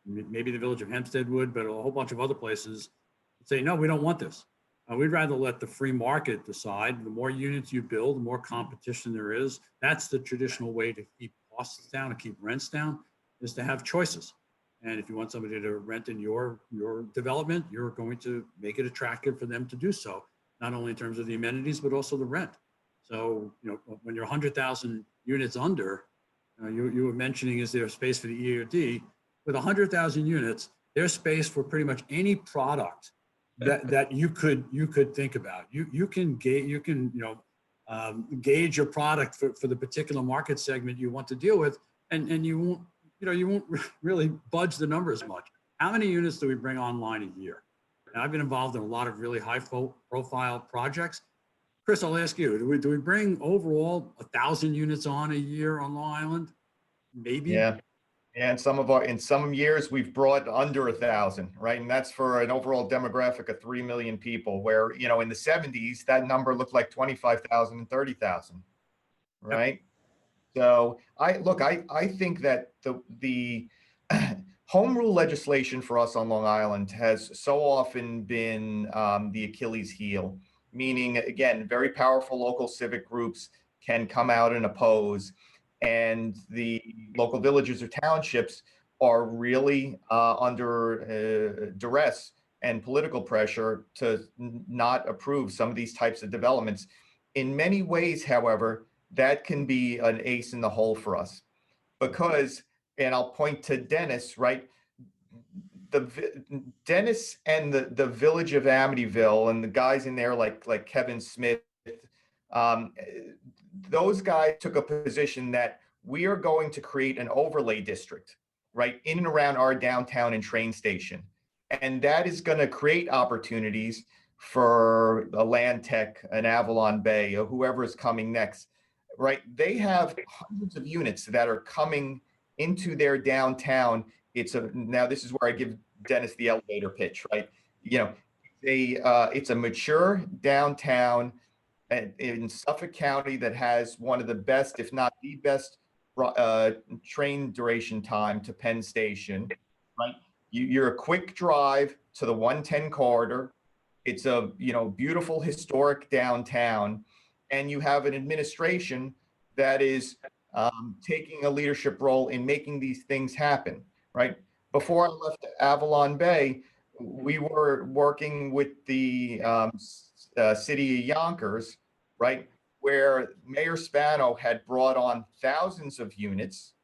maybe the village of Hempstead would, but a whole bunch of other places say, no, we don't want this. We'd rather let the free market decide. The more units you build, the more competition there is. That's the traditional way to keep costs down and keep rents down, is to have choices. And if you want somebody to rent in your development, you're going to make it attractive for them to do so, not only in terms of the amenities, but also the rent. So, you know, when you're 100,000 units under, you were mentioning, is there space for the EOD? With 100,000 units, there's space for pretty much any product that you could think about. You can gauge your product for the particular market segment you want to deal with, and you won't really budge the numbers much. How many units do we bring online a year? And I've been involved in a lot of really high profile projects. Chris, I'll ask you, do we bring overall 1,000 units on a year on Long Island? Maybe. Yeah. And in some years we've brought under 1,000, right? And that's for an overall demographic of 3 million people, where, you know, in the 70s, that number looked like 25,000 and 30,000, right? Yep. So I think that the home rule legislation for us on Long Island has so often been the Achilles heel, meaning, again, very powerful local civic groups can come out and oppose, and the local villages or townships are really under duress and political pressure to not approve some of these types of developments. In many ways, however, that can be an ace in the hole for us, because, and I'll point to Dennis, right? Dennis and the village of Amityville and the guys in there like Kevin Smith, those guys took a position that we are going to create an overlay district, right, in and around our downtown and train station. And that is going to create opportunities for a Land Tech, an Avalon Bay, or whoever is coming next, right? They have hundreds of units that are coming into their downtown. Now this is where I give Dennis the elevator pitch, right? You know, it's a mature downtown in Suffolk County that has one of the best, if not the best, train duration time to Penn Station, right? You're a quick drive to the 110 corridor. It's a beautiful historic downtown, and you have an administration that is taking a leadership role in making these things happen, right? Before I left Avalon Bay, we were working with the city of Yonkers, right, where Mayor Spano had brought on thousands of units,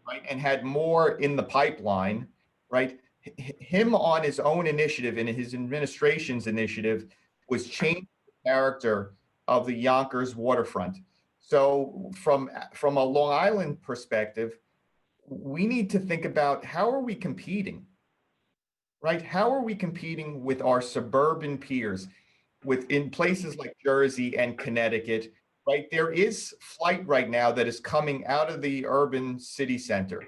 right, and had more in the pipeline, right? Him on his own initiative and his administration's initiative was changing the character of the Yonkers waterfront. So from a Long Island perspective, we need to think about, how are we competing, right? How are we competing with our suburban peers in places like Jersey and Connecticut, right? There is flight right now that is coming out of the urban city center,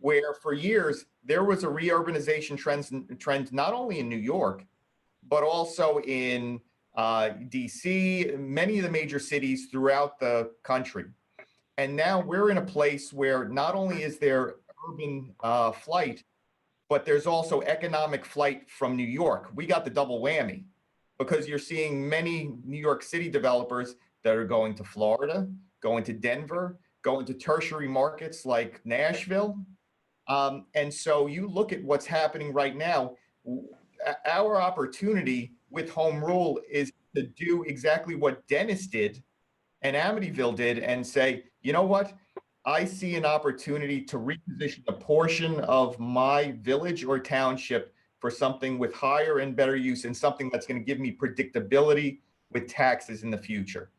where for years there was a reurbanization trend not only in New York, but also in DC, many of the major cities throughout the country. And now we're in a place where not only is there urban flight, but there's also economic flight from New York. We got the double whammy, because you're seeing many New York City developers that are going to Florida, going to Denver, going to tertiary markets like Nashville. And so you look at what's happening right now, our opportunity with home rule is to do exactly what Dennis did and Amityville did, and say, you know what? I see an opportunity to reposition a portion of my village or township for something with higher and better use, and something that's going to give me predictability with taxes in the future.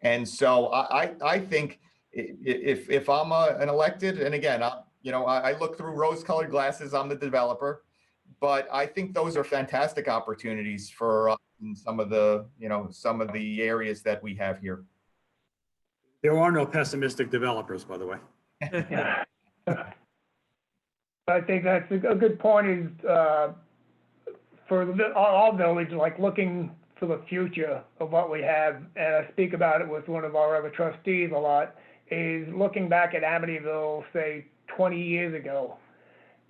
And so I think if I'm an elected, and again, I look through rose-colored glasses, I'm the developer, but I think those are fantastic opportunities for us in some of the areas that we have here. There are no pessimistic developers, by the way. Yeah. I think that's a good point is, for our village, like looking for the future of what we have, and I speak about it with one of our other trustees a lot, is looking back at Amityville, say 20 years ago.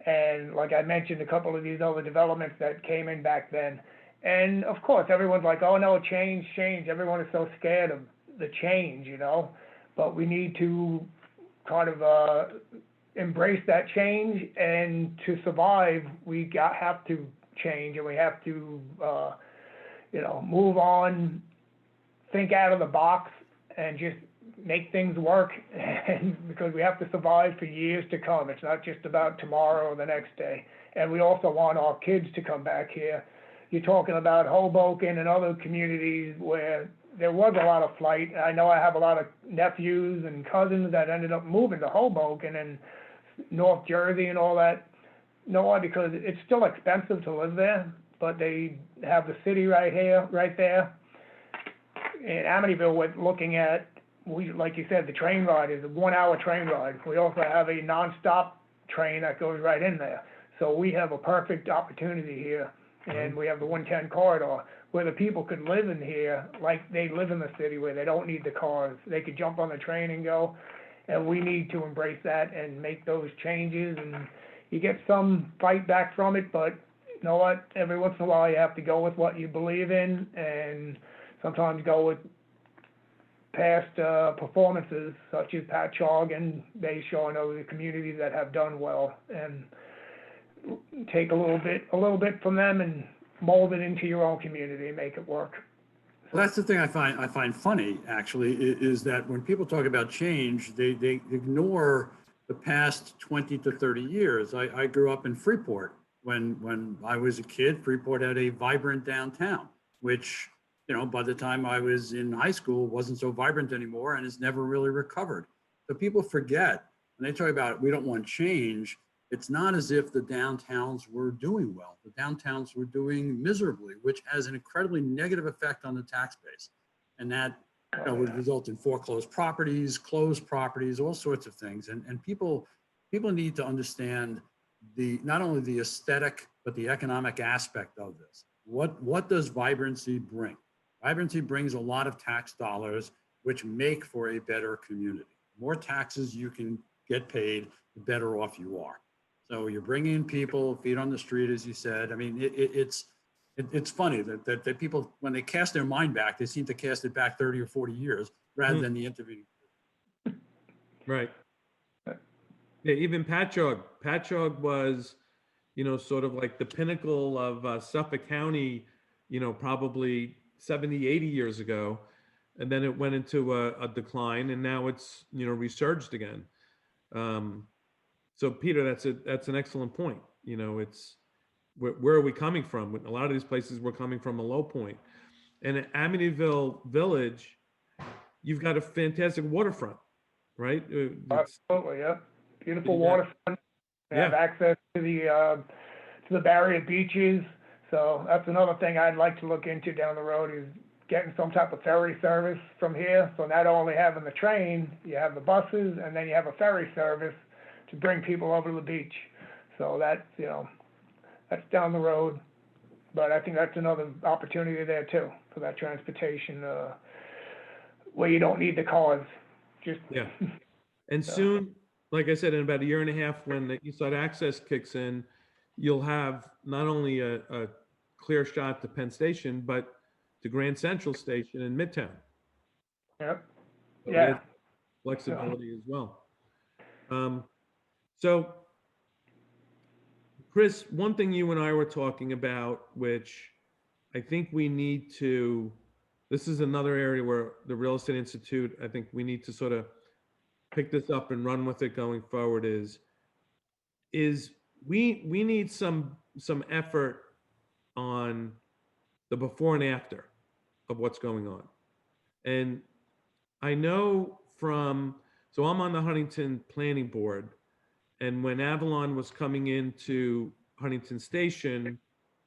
And like I mentioned, a couple of these other developments that came in back then. And of course, everyone's like, oh no, change. Everyone is so scared of the change, but we need to kind of embrace that change, and to survive, we have to change, and we have to, move on, think out of the box, and just make things work. And because we have to survive for years to come. It's not just about tomorrow or the next day. And we also want our kids to come back here. You're talking about Hoboken and other communities where there was a lot of flight. I know I have a lot of nephews and cousins that ended up moving to Hoboken and North Jersey and all that. You know why? Because it's still expensive to live there, but they have the city right there. In Amityville, we're looking at, like you said, the train ride is a 1 hour train ride. We also have a nonstop train that goes right in there. So we have a perfect opportunity here. And we have the 110 corridor where the people could live in here like they live in the city, where they don't need the cars. They could jump on the train and go. And we need to embrace that and make those changes. And you get some fight back from it, but you know what? Every once in a while you have to go with what you believe in, and sometimes go with past performances such as Patchogue and Bayshore and other communities that have done well, and take a little bit from them and mold it into your own community and make it work. Well, that's the thing I find funny, actually, is that when people talk about change, they ignore the past 20 to 30 years. I grew up in Freeport. When I was a kid, Freeport had a vibrant downtown, which, by the time I was in high school, wasn't so vibrant anymore, and it's never really recovered. So people forget, when they talk about we don't want change, it's not as if the downtowns were doing well. The downtowns were doing miserably, which has an incredibly negative effect on the tax base. And that would result in foreclosed properties, closed properties, all sorts of things. And people need to understand not only the aesthetic, but the economic aspect of this. What does vibrancy bring? Vibrancy brings a lot of tax dollars, which make for a better community. The more taxes you can get paid, the better off you are. So you're bringing people, feet on the street, as you said. I mean, it's funny that people, when they cast their mind back, they seem to cast it back 30 or 40 years rather than the intervening. Right. Yeah, even Patchogue. Patchogue was, sort of like the pinnacle of Suffolk County, probably 70, 80 years ago. And then it went into a decline, and now it's, resurged again. So Peter, that's an excellent point. It's where are we coming from? A lot of these places we're coming from a low point. And at Amityville Village, you've got a fantastic waterfront, right? Absolutely, yeah. Beautiful waterfront. We have access to the barrier beaches. So that's another thing I'd like to look into down the road, is getting some type of ferry service from here. So not only having the train, you have the buses, and then you have a ferry service to bring people over to the beach. So that's, that's down the road. But I think that's another opportunity there too, for that transportation, where you don't need the cars. Yeah. And soon, like I said, in about a year and a half, when the East Side Access kicks in, you'll have not only a clear shot to Penn Station, but to Grand Central Station in Midtown. Yep. So Yeah. flexibility as well. So, Chris, one thing you and I were talking about, which I think we need to, this is another area where the Real Estate Institute, I think we need to sort of pick this up and run with it going forward, is we need some effort on the before and after of what's going on. And I know so I'm on the Huntington Planning Board, and when Avalon was coming into Huntington Station,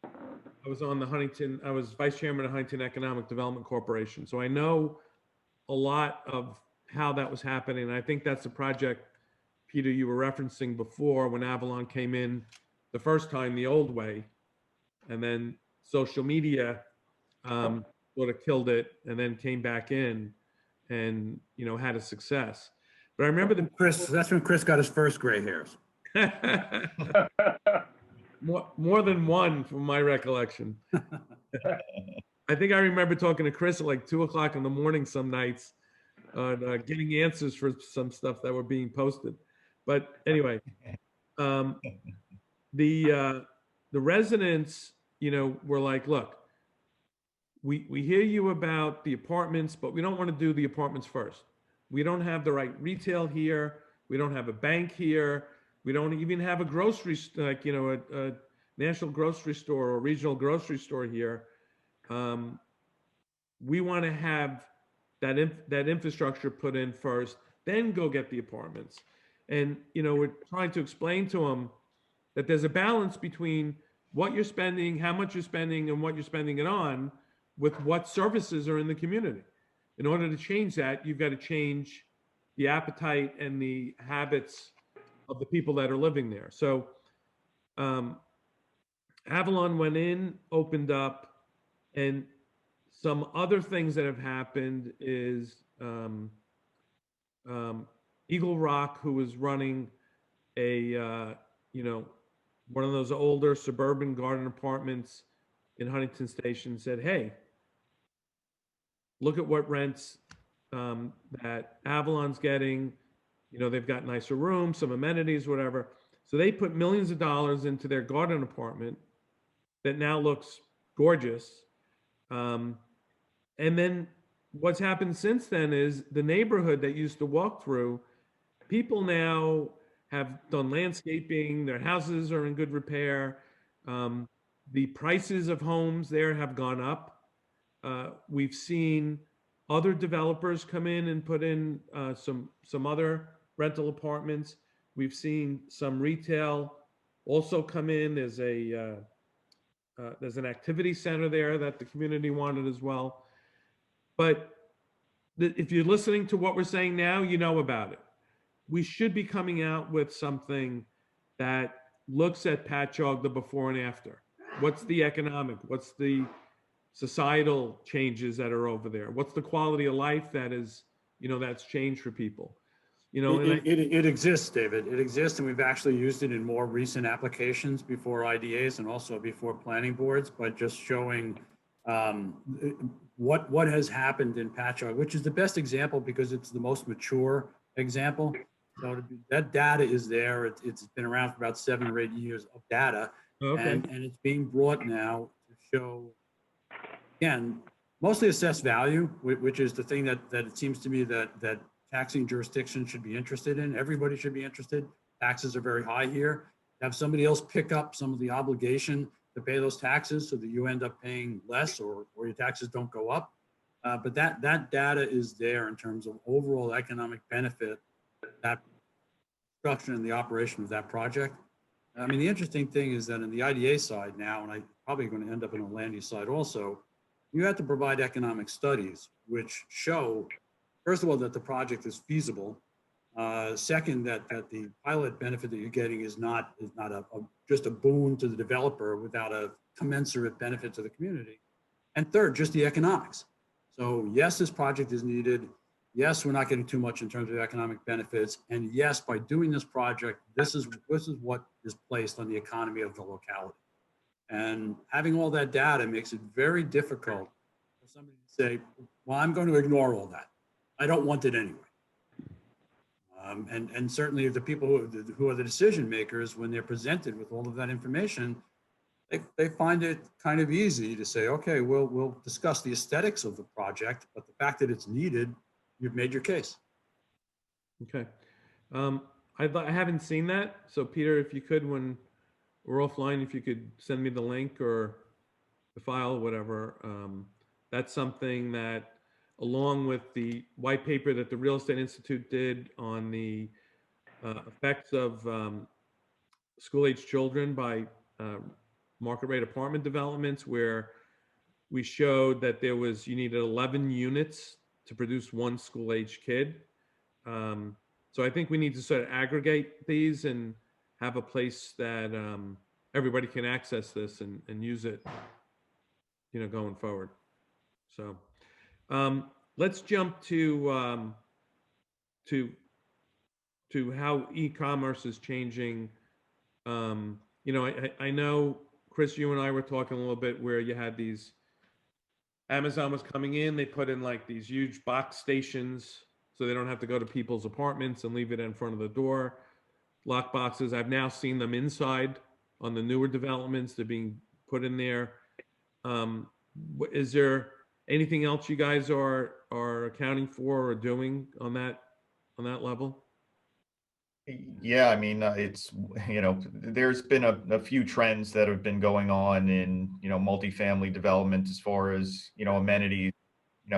I was vice chairman of Huntington Economic Development Corporation. So I know a lot of how that was happening. And I think that's the project, Peter, you were referencing before when Avalon came in the first time the old way, and then social media sort of killed it, and then came back in and, had a success. But I remember That's when Chris got his first gray hairs. more than one from my recollection. I think I remember talking to Chris at like 2:00 in the morning some nights, getting answers for some stuff that were being posted. But anyway, the residents, were like, look, we hear you about the apartments, but we don't want to do the apartments first. We don't have the right retail here. We don't have a bank here. We don't even have a grocery, a national grocery store or regional grocery store here. We want to have that infrastructure put in first, then go get the apartments. And, we're trying to explain to them that there's a balance between what you're spending, how much you're spending, and what you're spending it on with what services are in the community. In order to change that, you've got to change the appetite and the habits of the people that are living there. So Avalon went in, opened up, and some other things that have happened is Eagle Rock, who was running a, one of those older suburban garden apartments in Huntington Station, said, hey, look at what rents that Avalon's getting. They've got nicer rooms, some amenities, whatever. So they put millions of dollars into their garden apartment that now looks gorgeous. And then what's happened since then is the neighborhood that used to walk through, people now have done landscaping, their houses are in good repair. The prices of homes there have gone up. We've seen other developers come in and put in some other rental apartments. We've seen some retail also come in. There's an activity center there that the community wanted as well. But if you're listening to what we're saying now, you know about it. We should be coming out with something that looks at Patchogue, the before and after. What's the economic? What's the societal changes that are over there? What's the quality of life that is, that's changed for people? It exists, David. It exists, and we've actually used it in more recent applications before IDAs and also before planning boards, but just showing what has happened in Patchogue, which is the best example because it's the most mature example. So that data is there. It's been around for about 7 or 8 years of data, okay. and it's being brought now to show, again, mostly assessed value, which is the thing that it seems to me that taxing jurisdictions should be interested in. Everybody should be interested. Taxes are very high here. Have somebody else pick up some of the obligation to pay those taxes so that you end up paying less or your taxes don't go up. But that data is there in terms of overall economic benefit, that construction and the operation of that project. I mean, the interesting thing is that in the IDA side now, and I'm probably going to end up in the land use side also, you have to provide economic studies which show, first of all, that the project is feasible. Second, that the pilot benefit that you're getting is not just a boon to the developer without a commensurate benefit to the community. And third, just the economics. So yes, this project is needed. Yes, we're not getting too much in terms of economic benefits. And yes, by doing this project, this is what is placed on the economy of the locality. And having all that data makes it very difficult for somebody to say, well, I'm going to ignore all that. I don't want it anyway. And certainly the people who are the decision makers, when they're presented with all of that information, they find it kind of easy to say, okay, we'll discuss the aesthetics of the project, but the fact that it's needed, you've made your case. Okay. I haven't seen that. So Peter, if you could, when we're offline, if you could send me the link or the file or whatever, that's something that along with the white paper that the Real Estate Institute did on the effects of school-age children by market rate apartment developments, where we showed that you needed 11 units to produce one school-age kid. So I think we need to sort of aggregate these and have a place that everybody can access this and use it, going forward. So let's jump to how e-commerce is changing. I know, Chris, you and I were talking a little bit where you had these, Amazon was coming in, they put in like these huge box stations so they don't have to go to people's apartments and leave it in front of the door. Lock boxes, I've now seen them inside on the newer developments. They're being put in there. Is there anything else you guys are accounting for or doing on that level? Yeah, I mean, it's, there's been a few trends that have been going on in, multifamily development as far as, amenities.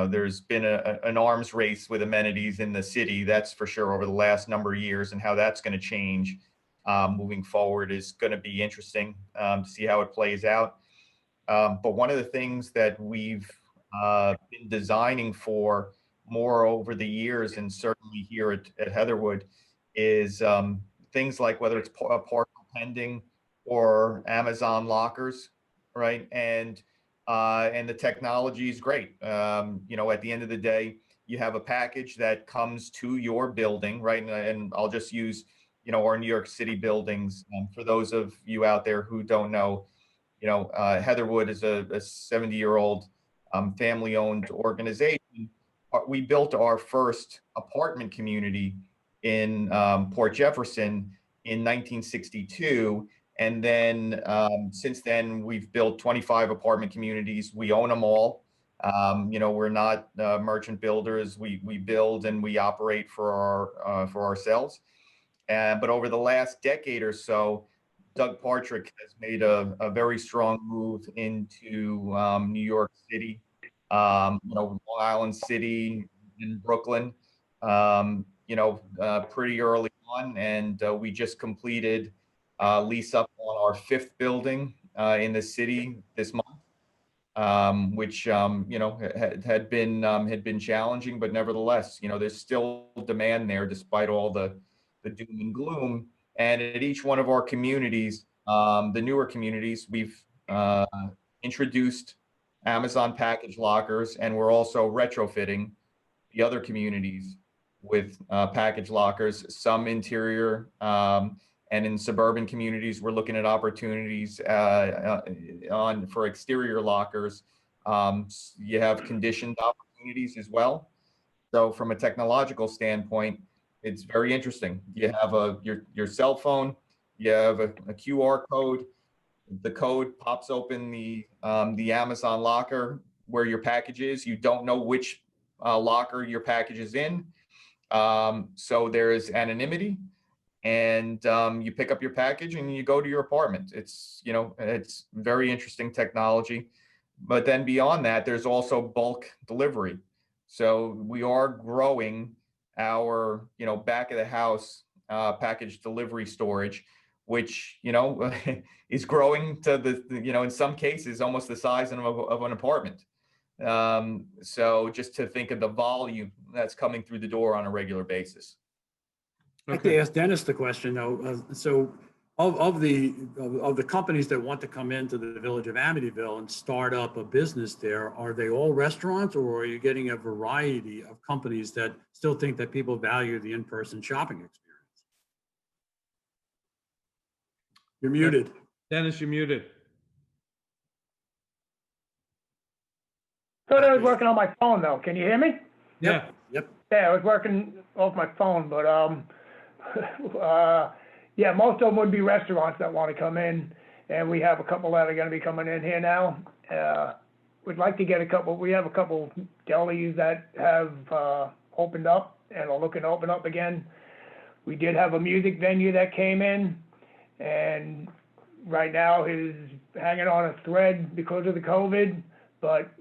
There's been an arms race with amenities in the city, that's for sure, over the last number of years, and how that's going to change moving forward is going to be interesting to see how it plays out. But one of the things that we've been designing for more over the years, and certainly here at Heatherwood, is things like whether it's partial pending or Amazon lockers, right? And the technology is great. At the end of the day, you have a package that comes to your building, right? And I'll just use, our New York City buildings. For those of you out there who don't know, Heatherwood is a 70-year-old family-owned organization. We built our first apartment community in Port Jefferson in 1962. And then since then, we've built 25 apartment communities. We own them all. We're not merchant builders. We build and we operate for ourselves. But over the last decade or so, Doug Partridge has made a very strong move into New York City, Long Island City, in Brooklyn, pretty early on. And we just completed lease up on our 5th building in the city this month, which had been challenging, but nevertheless, there's still demand there despite all the doom and gloom. And at each one of our communities, the newer communities, we've introduced Amazon package lockers, and we're also retrofitting the other communities with package lockers, some interior, and in suburban communities, we're looking at opportunities for exterior lockers. You have conditioned opportunities as well. So from a technological standpoint, it's very interesting. You have your cell phone, you have a QR code. The code pops open the Amazon locker where your package is. You don't know which locker your package is in. So there is anonymity, and you pick up your package and you go to your apartment. It's very interesting technology. But then beyond that, there's also bulk delivery. So we are growing our back of the house package delivery storage, which is growing to in some cases almost the size of an apartment. So just to think of the volume that's coming through the door on a regular basis. I'd like to ask Dennis the question though. So of the companies that want to come into the village of Amityville and start up a business there, are they all restaurants, or are you getting a variety of companies that still think that people value the in-person shopping experience? You're muted. Dennis, you're muted. Thought I was working on my phone though. Can you hear me? Yep. Yep. Yeah, I was working off my phone, but yeah, most of them would be restaurants that want to come in, and we have a couple that are going to be coming in here now. We'd like to get a couple. We have a couple delis that have opened up and are looking to open up again. We did have a music venue that came in, and right now is hanging on a thread because of the COVID, but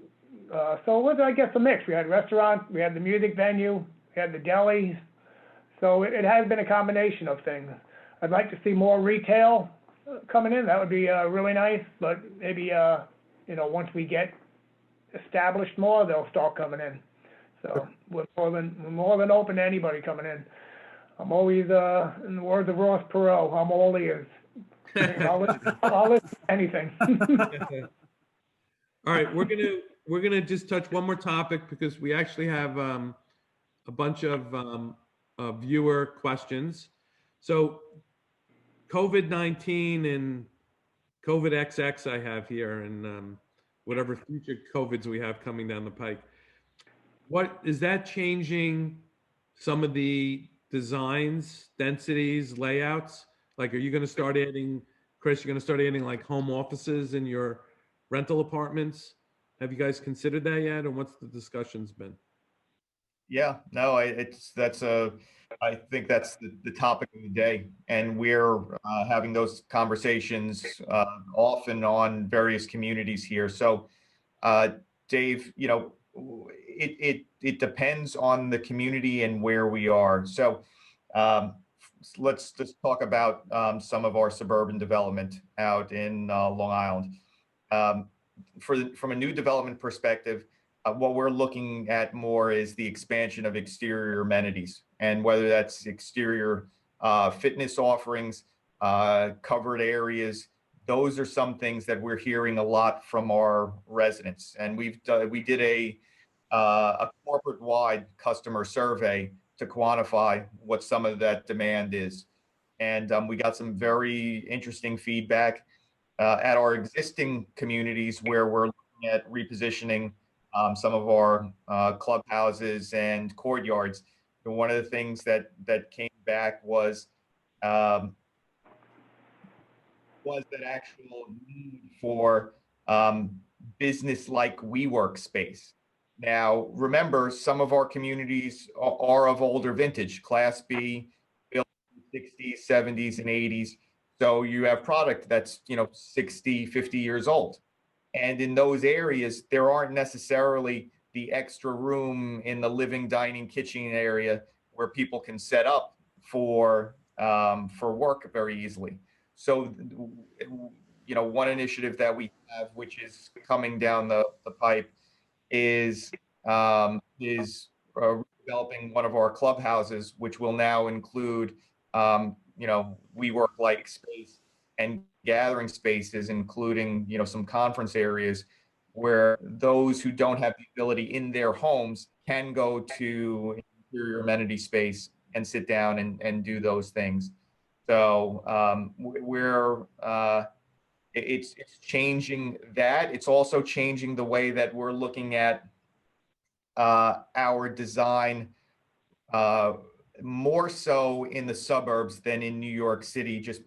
So it was, I guess, a mix. We had restaurants, we had the music venue, we had the deli. So it has been a combination of things. I'd like to see more retail coming in. That would be really nice. But maybe, you know, once we get established more, they'll start coming in. So we're more than open to anybody coming in. I'm always, in the words of Ross Perot, I'm all ears. I'll listen to anything. All right, we're gonna just touch one more topic because we actually have a bunch of viewer questions. So COVID-19 and COVID XX I have here, and whatever future COVIDs we have coming down the pike. What is that changing some of the designs, densities, layouts? Like, are you going to start adding, Chris, you're going to start adding like home offices in your rental apartments? Have you guys considered that yet? And what's the discussions been? Yeah, no, I think that's the topic of the day. And we're having those conversations often on various communities here. So, Dave, you know, it depends on the community and where we are. So let's just talk about some of our suburban development out in Long Island. From a new development perspective, what we're looking at more is the expansion of exterior amenities, and whether that's exterior fitness offerings, covered areas. Those are some things that we're hearing a lot from our residents. And we did a corporate-wide customer survey to quantify what some of that demand is. And we got some very interesting feedback at our existing communities where we're looking at repositioning some of our clubhouses and courtyards. And one of the things that came back was that actual need for business-like WeWork space. Now, remember, some of our communities are of older vintage, Class B, built in the 60s, 70s, and 80s. So you have product that's, you know, 60, 50 years old. And in those areas, there aren't necessarily the extra room in the living, dining, kitchen area where people can set up for work very easily. So, you know, one initiative that we have, which is coming down the pipe, is developing one of our clubhouses, which will now include, you know, WeWork-like space and gathering spaces, including, you know, some conference areas where those who don't have the ability in their homes can go to interior amenity space and sit down and do those things. So it's changing that. It's also changing the way that we're looking at our design, more so in the suburbs than in New York City, just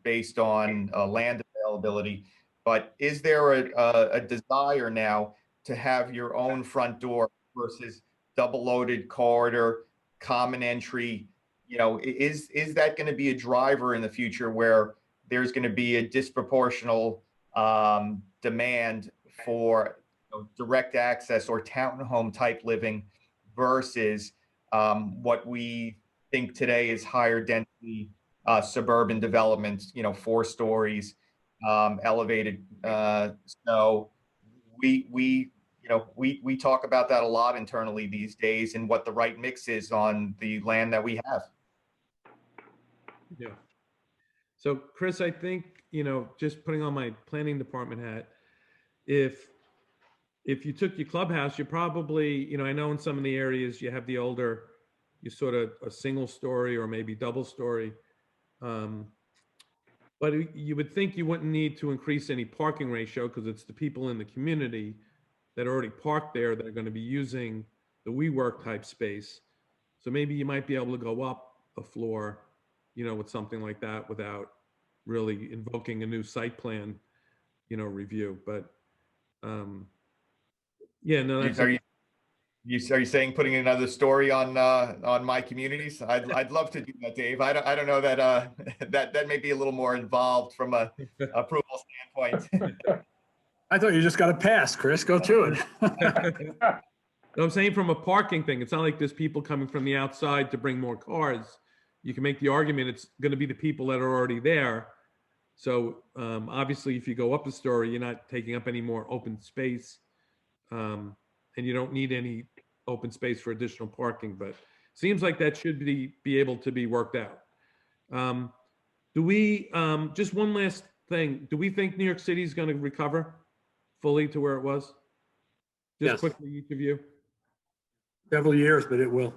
based on land availability. But is there a desire now to have your own front door versus double loaded corridor, common entry? You know, is that going to be a driver in the future where there's going to be a disproportional demand for, you know, direct access or townhome type living versus what we think today is higher density suburban development, you know, 4 stories, elevated. So we talk about that a lot internally these days, and what the right mix is on the land that we have. Yeah. So Chris, I think, you know, just putting on my planning department hat, if you took your clubhouse, you probably, you know, I know in some of the areas you have the older, you sort of a single story or maybe double story. But you would think you wouldn't need to increase any parking ratio because it's the people in the community that are already parked there that are going to be using the WeWork type space. So maybe you might be able to go up a floor, you know, with something like that without really invoking a new site plan, you know, review. But yeah, no, that's. Are you saying putting another story on my communities? I'd love to do that, Dave. I don't know that that may be a little more involved from a approval standpoint. I thought you just got a pass, Chris. Go to it. I'm saying from a parking thing, it's not like there's people coming from the outside to bring more cars. You can make the argument it's going to be the people that are already there. So obviously, if you go up a story, you're not taking up any more open space, and you don't need any open space for additional parking. But seems like that should be able to be worked out. Do we just one last thing? Do we think New York City is going to recover fully to where it was? Just Yes. quickly, each of you. Several years, but it will.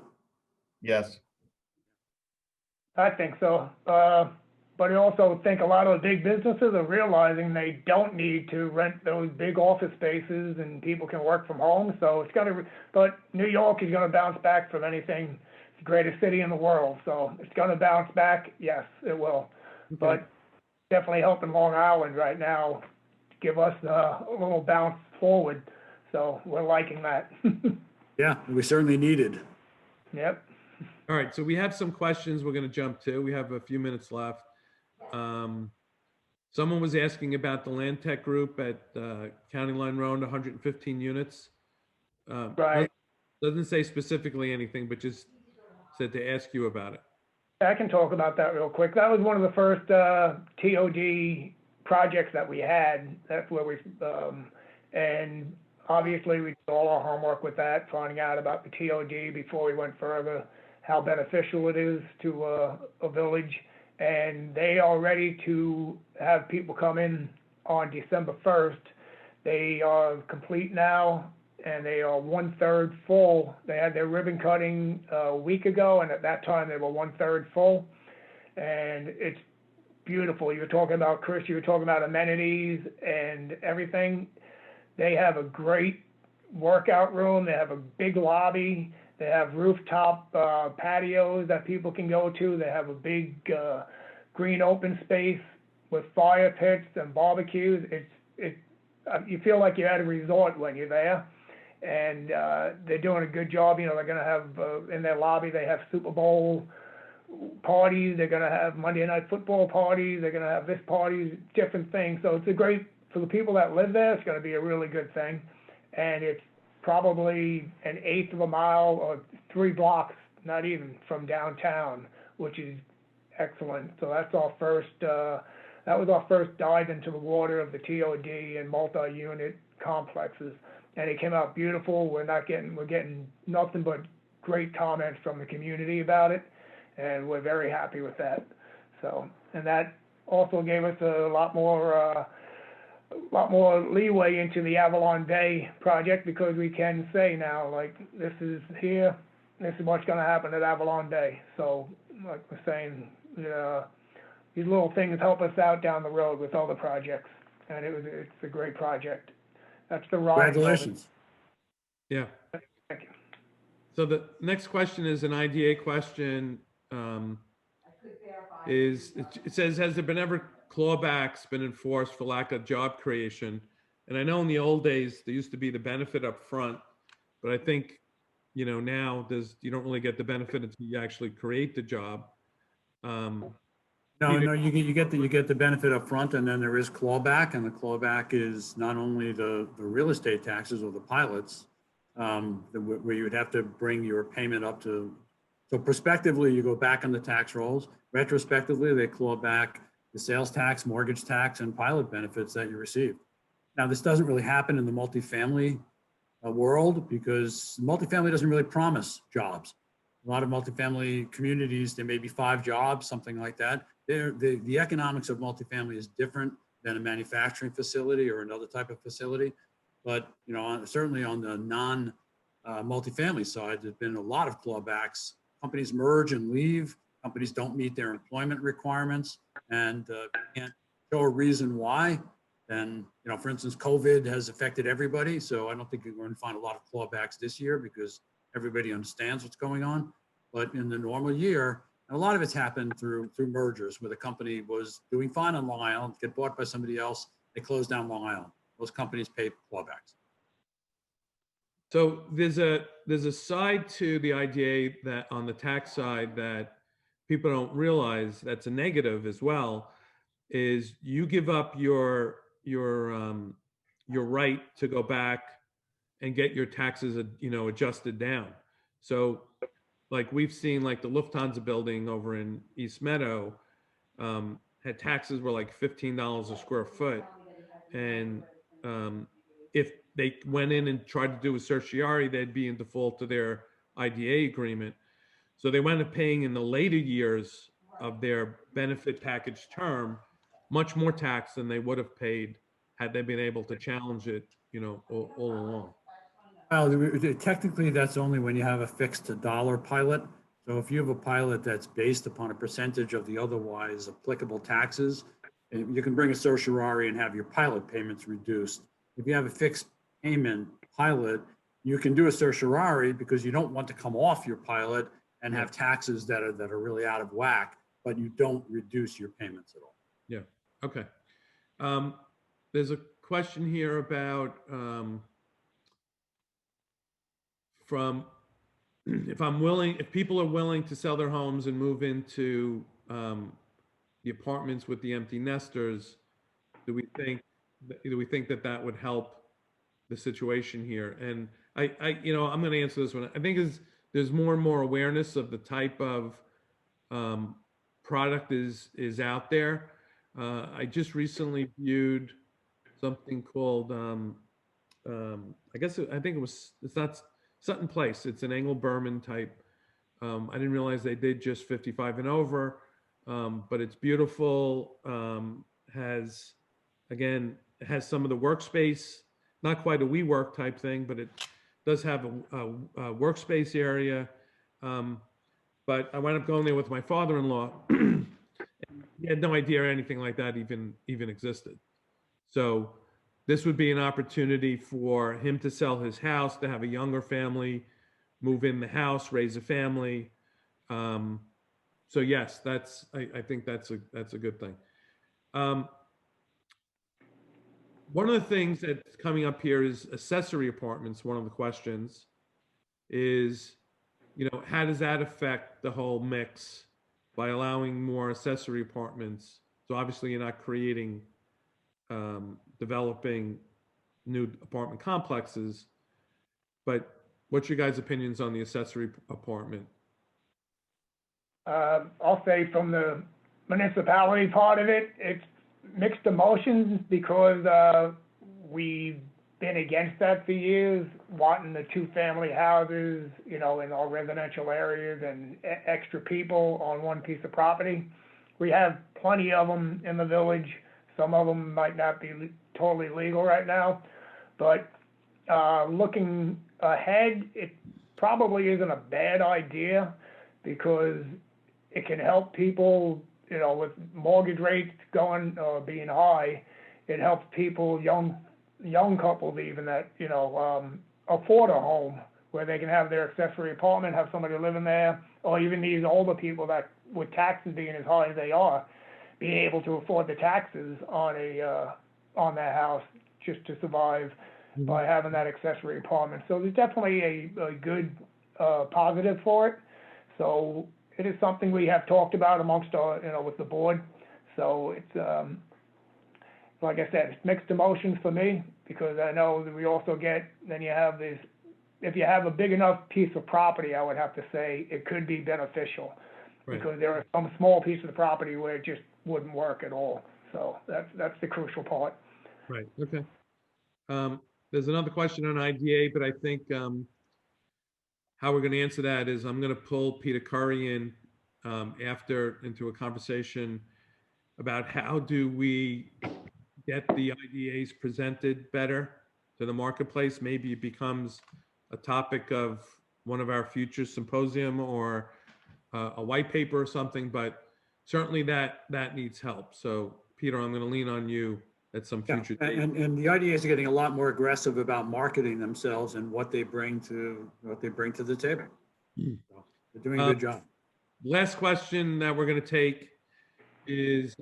Yes. I think so. But I also think a lot of the big businesses are realizing they don't need to rent those big office spaces and people can work from home. So it's going to, but New York is going to bounce back from anything. It's the greatest city in the world. So it's going to bounce back. Yes, it will. Okay. But definitely helping Long Island right now give us a little bounce forward. So we're liking that. Yeah, we certainly needed. Yep. All right, so we have some questions we're going to jump to. We have a few minutes left. Someone was asking about the Land Tech Group at County Line Road, 115 units. Right. Doesn't say specifically anything, but just said to ask you about it. I can talk about that real quick. That was one of the first TOD projects that we had. That's where we, and obviously we did all our homework with that, finding out about the TOD before we went further, how beneficial it is to a village. And they are ready to have people come in on December 1st. They are complete now, and they are 1/3 full. They had their ribbon cutting a week ago, and at that time they were 1/3 full. And it's beautiful. You were talking about, Chris, you were talking about amenities and everything. They have a great workout room. They have a big lobby. They have rooftop patios that people can go to. They have a big green open space with fire pits and barbecues. You feel like you're at a resort when you're there. And they're doing a good job. You know, they're going to have, in their lobby, they have Super Bowl parties. They're going to have Monday Night Football parties. They're going to have this parties, different things. So it's a great, for the people that live there, it's going to be a really good thing. And it's probably 1/8 of a mile or 3 blocks, not even, from downtown, which is excellent. So that's our first, that was our first dive into the water of the TOD and multi-unit complexes. And it came out beautiful. We're getting nothing but great comments from the community about it. And we're very happy with that. So, and that also gave us a lot more leeway into the Avalon Bay project, because we can say now, like, this is here, this is what's going to happen at Avalon Bay. So, like we're saying, these little things help us out down the road with all the projects, and it's a great project. That's the REI. Congratulations. Yeah. Thank you. So the next question is an IDA question. It says, has there been ever clawbacks been enforced for lack of job creation? And I know in the old days there used to be the benefit up front, but I think, you know, now you don't really get the benefit until you actually create the job. No, you get the benefit up front, and then there is clawback, and the clawback is not only the real estate taxes or the pilots, where you would have to bring your payment up to. So prospectively, you go back on the tax rolls. Retrospectively, they claw back the sales tax, mortgage tax, and pilot benefits that you received. Now, this doesn't really happen in the multifamily world, because multifamily doesn't really promise jobs. A lot of multifamily communities, there may be 5 jobs, something like that. The economics of multifamily is different than a manufacturing facility or another type of facility. But, you know, certainly on the non-multifamily side, there's been a lot of clawbacks. Companies merge and leave. Companies don't meet their employment requirements, and can't show a reason why. And, you know, for instance, COVID has affected everybody. So I don't think you're going to find a lot of clawbacks this year, because everybody understands what's going on. But in the normal year, and a lot of it's happened through mergers, where the company was doing fine on Long Island, get bought by somebody else, they closed down Long Island. Those companies pay clawbacks. So there's a side to the IDA that on the tax side that people don't realize that's a negative as well, is you give up your your right to go back and get your taxes, adjusted down. So like we've seen, like the Lufthansa building over in East Meadow, had taxes were like $15 a square foot. And if they went in and tried to do a certiorari, they'd be in default to their IDA agreement. So they wound up paying in the later years of their benefit package term much more tax than they would have paid had they been able to challenge it, all along. Well, technically, that's only when you have a fixed dollar pilot. So if you have a pilot that's based upon a percentage of the otherwise applicable taxes, you can bring a certiorari and have your pilot payments reduced. If you have a fixed payment pilot, you can do a certiorari because you don't want to come off your pilot and have taxes that are really out of whack, but you don't reduce your payments at all. Yeah. Okay. There's a question here about if people are willing to sell their homes and move into the apartments with the empty nesters, do we think that would help the situation here? And I'm going to answer this one. I think there's more and more awareness of the type of product is out there. I just recently viewed something called it's not Sutton Place. It's an Engel Berman type. I didn't realize they did just 55 and over, but it's beautiful. Has some of the workspace, not quite a WeWork type thing, but it does have a workspace area. But I wound up going there with my father-in-law. He had no idea anything like that even existed. So this would be an opportunity for him to sell his house, to have a younger family, move in the house, raise a family. So yes, I think that's a good thing. One of the things that's coming up here is accessory apartments. One of the questions is, how does that affect the whole mix by allowing more accessory apartments? So obviously you're not creating, developing new apartment complexes, but what's your guys' opinions on the accessory apartment? I'll say from the municipality part of it, it's mixed emotions because we've been against that for years, wanting the two-family houses, in our residential areas and extra people on one piece of property. We have plenty of them in the village. Some of them might not be totally legal right now, but looking ahead, it probably isn't a bad idea because it can help people, with mortgage rates being high. It helps people, young couples even that, afford a home where they can have their accessory apartment, have somebody living there, or even these older people that, with taxes being as high as they are, being able to afford the taxes on their house just to survive by having that accessory apartment. So there's definitely a good positive for it. So it is something we have talked about amongst our, with the board. So it's, like I said, it's mixed emotions for me because I know that we also then you have this, if you have a big enough piece of property, I would have to say it could be beneficial. Right. Because there are some small pieces of property where it just wouldn't work at all. So that's the crucial part. Right. Okay. There's another question on IDA, but I think how we're going to answer that is I'm going to pull Peter Curry in into a conversation about how do we get the IDAs presented better to the marketplace. Maybe it becomes a topic of one of our future symposium or a white paper or something, but certainly that needs help. So Peter, I'm going to lean on you at some future date. And the IDAs are getting a lot more aggressive about marketing themselves and what they bring to the table. So they're doing a good job. Last question that we're going to take is,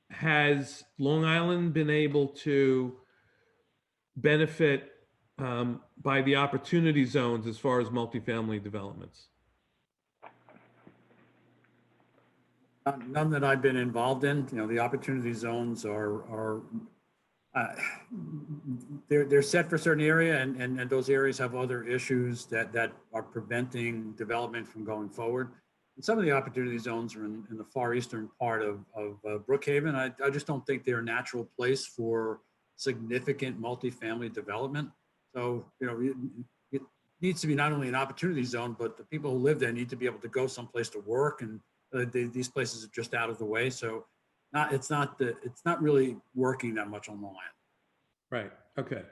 has Long Island been able to benefit by the opportunity zones as far as multifamily developments? None that I've been involved in. The opportunity zones are they're set for a certain area, and those areas have other issues that are preventing development from going forward. And some of the opportunity zones are in the far eastern part of Brookhaven. I just don't think they're a natural place for significant multifamily development. So, it needs to be not only an opportunity zone, but the people who live there need to be able to go someplace to work, and these places are just out of the way. So it's not really working that much on Long Island. Right. Okay.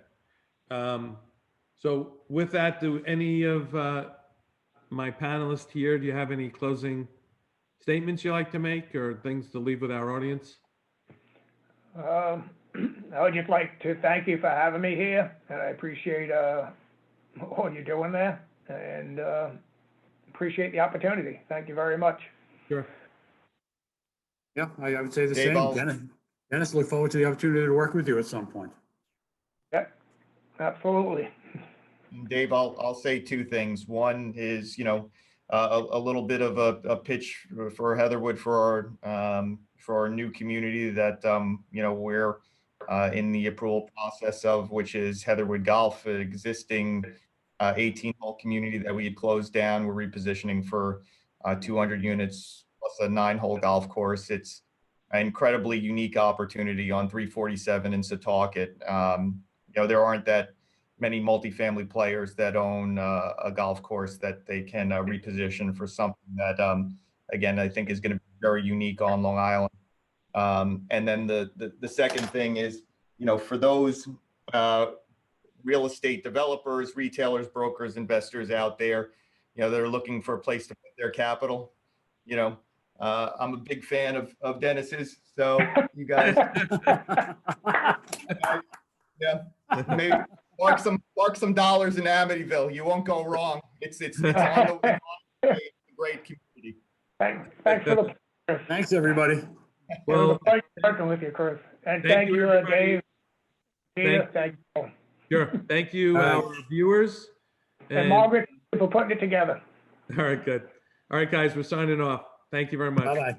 So with that, do any of my panelists here, do you have any closing statements you like to make or things to leave with our audience? I would just like to thank you for having me here, and I appreciate all you're doing there, and appreciate the opportunity. Thank you very much. Sure. Yeah, I would say the Dave, same. Dennis, look forward to the opportunity to work with you at some point. Yeah, absolutely. Dave, I'll say two things. One is, a little bit of a pitch for Heatherwood for our new community that, we're in the approval process of, which is Heatherwood Golf, an existing 18-hole community that we had closed down. We're repositioning for 200 units plus a 9-hole golf course. It's an incredibly unique opportunity on 347 in Setauket. There aren't that many multifamily players that own a golf course that they can reposition for something that, again, I think is going to be very unique on Long Island. And then the second thing is, for those real estate developers, retailers, brokers, investors out there, that are looking for a place to put their capital, I'm a big fan of Dennis's. So you guys, yeah, maybe mark some dollars in Amityville. You won't go wrong. It's on the way. It's a great community. Thanks for the. Thanks, everybody. Well, it was a pleasure working with you, Chris. And thank you, Dave. Thank you. Sure. Thank you, our viewers. And Margaret, for putting it together. All right, good. All right, guys, we're signing off. Thank you very much. Bye-bye.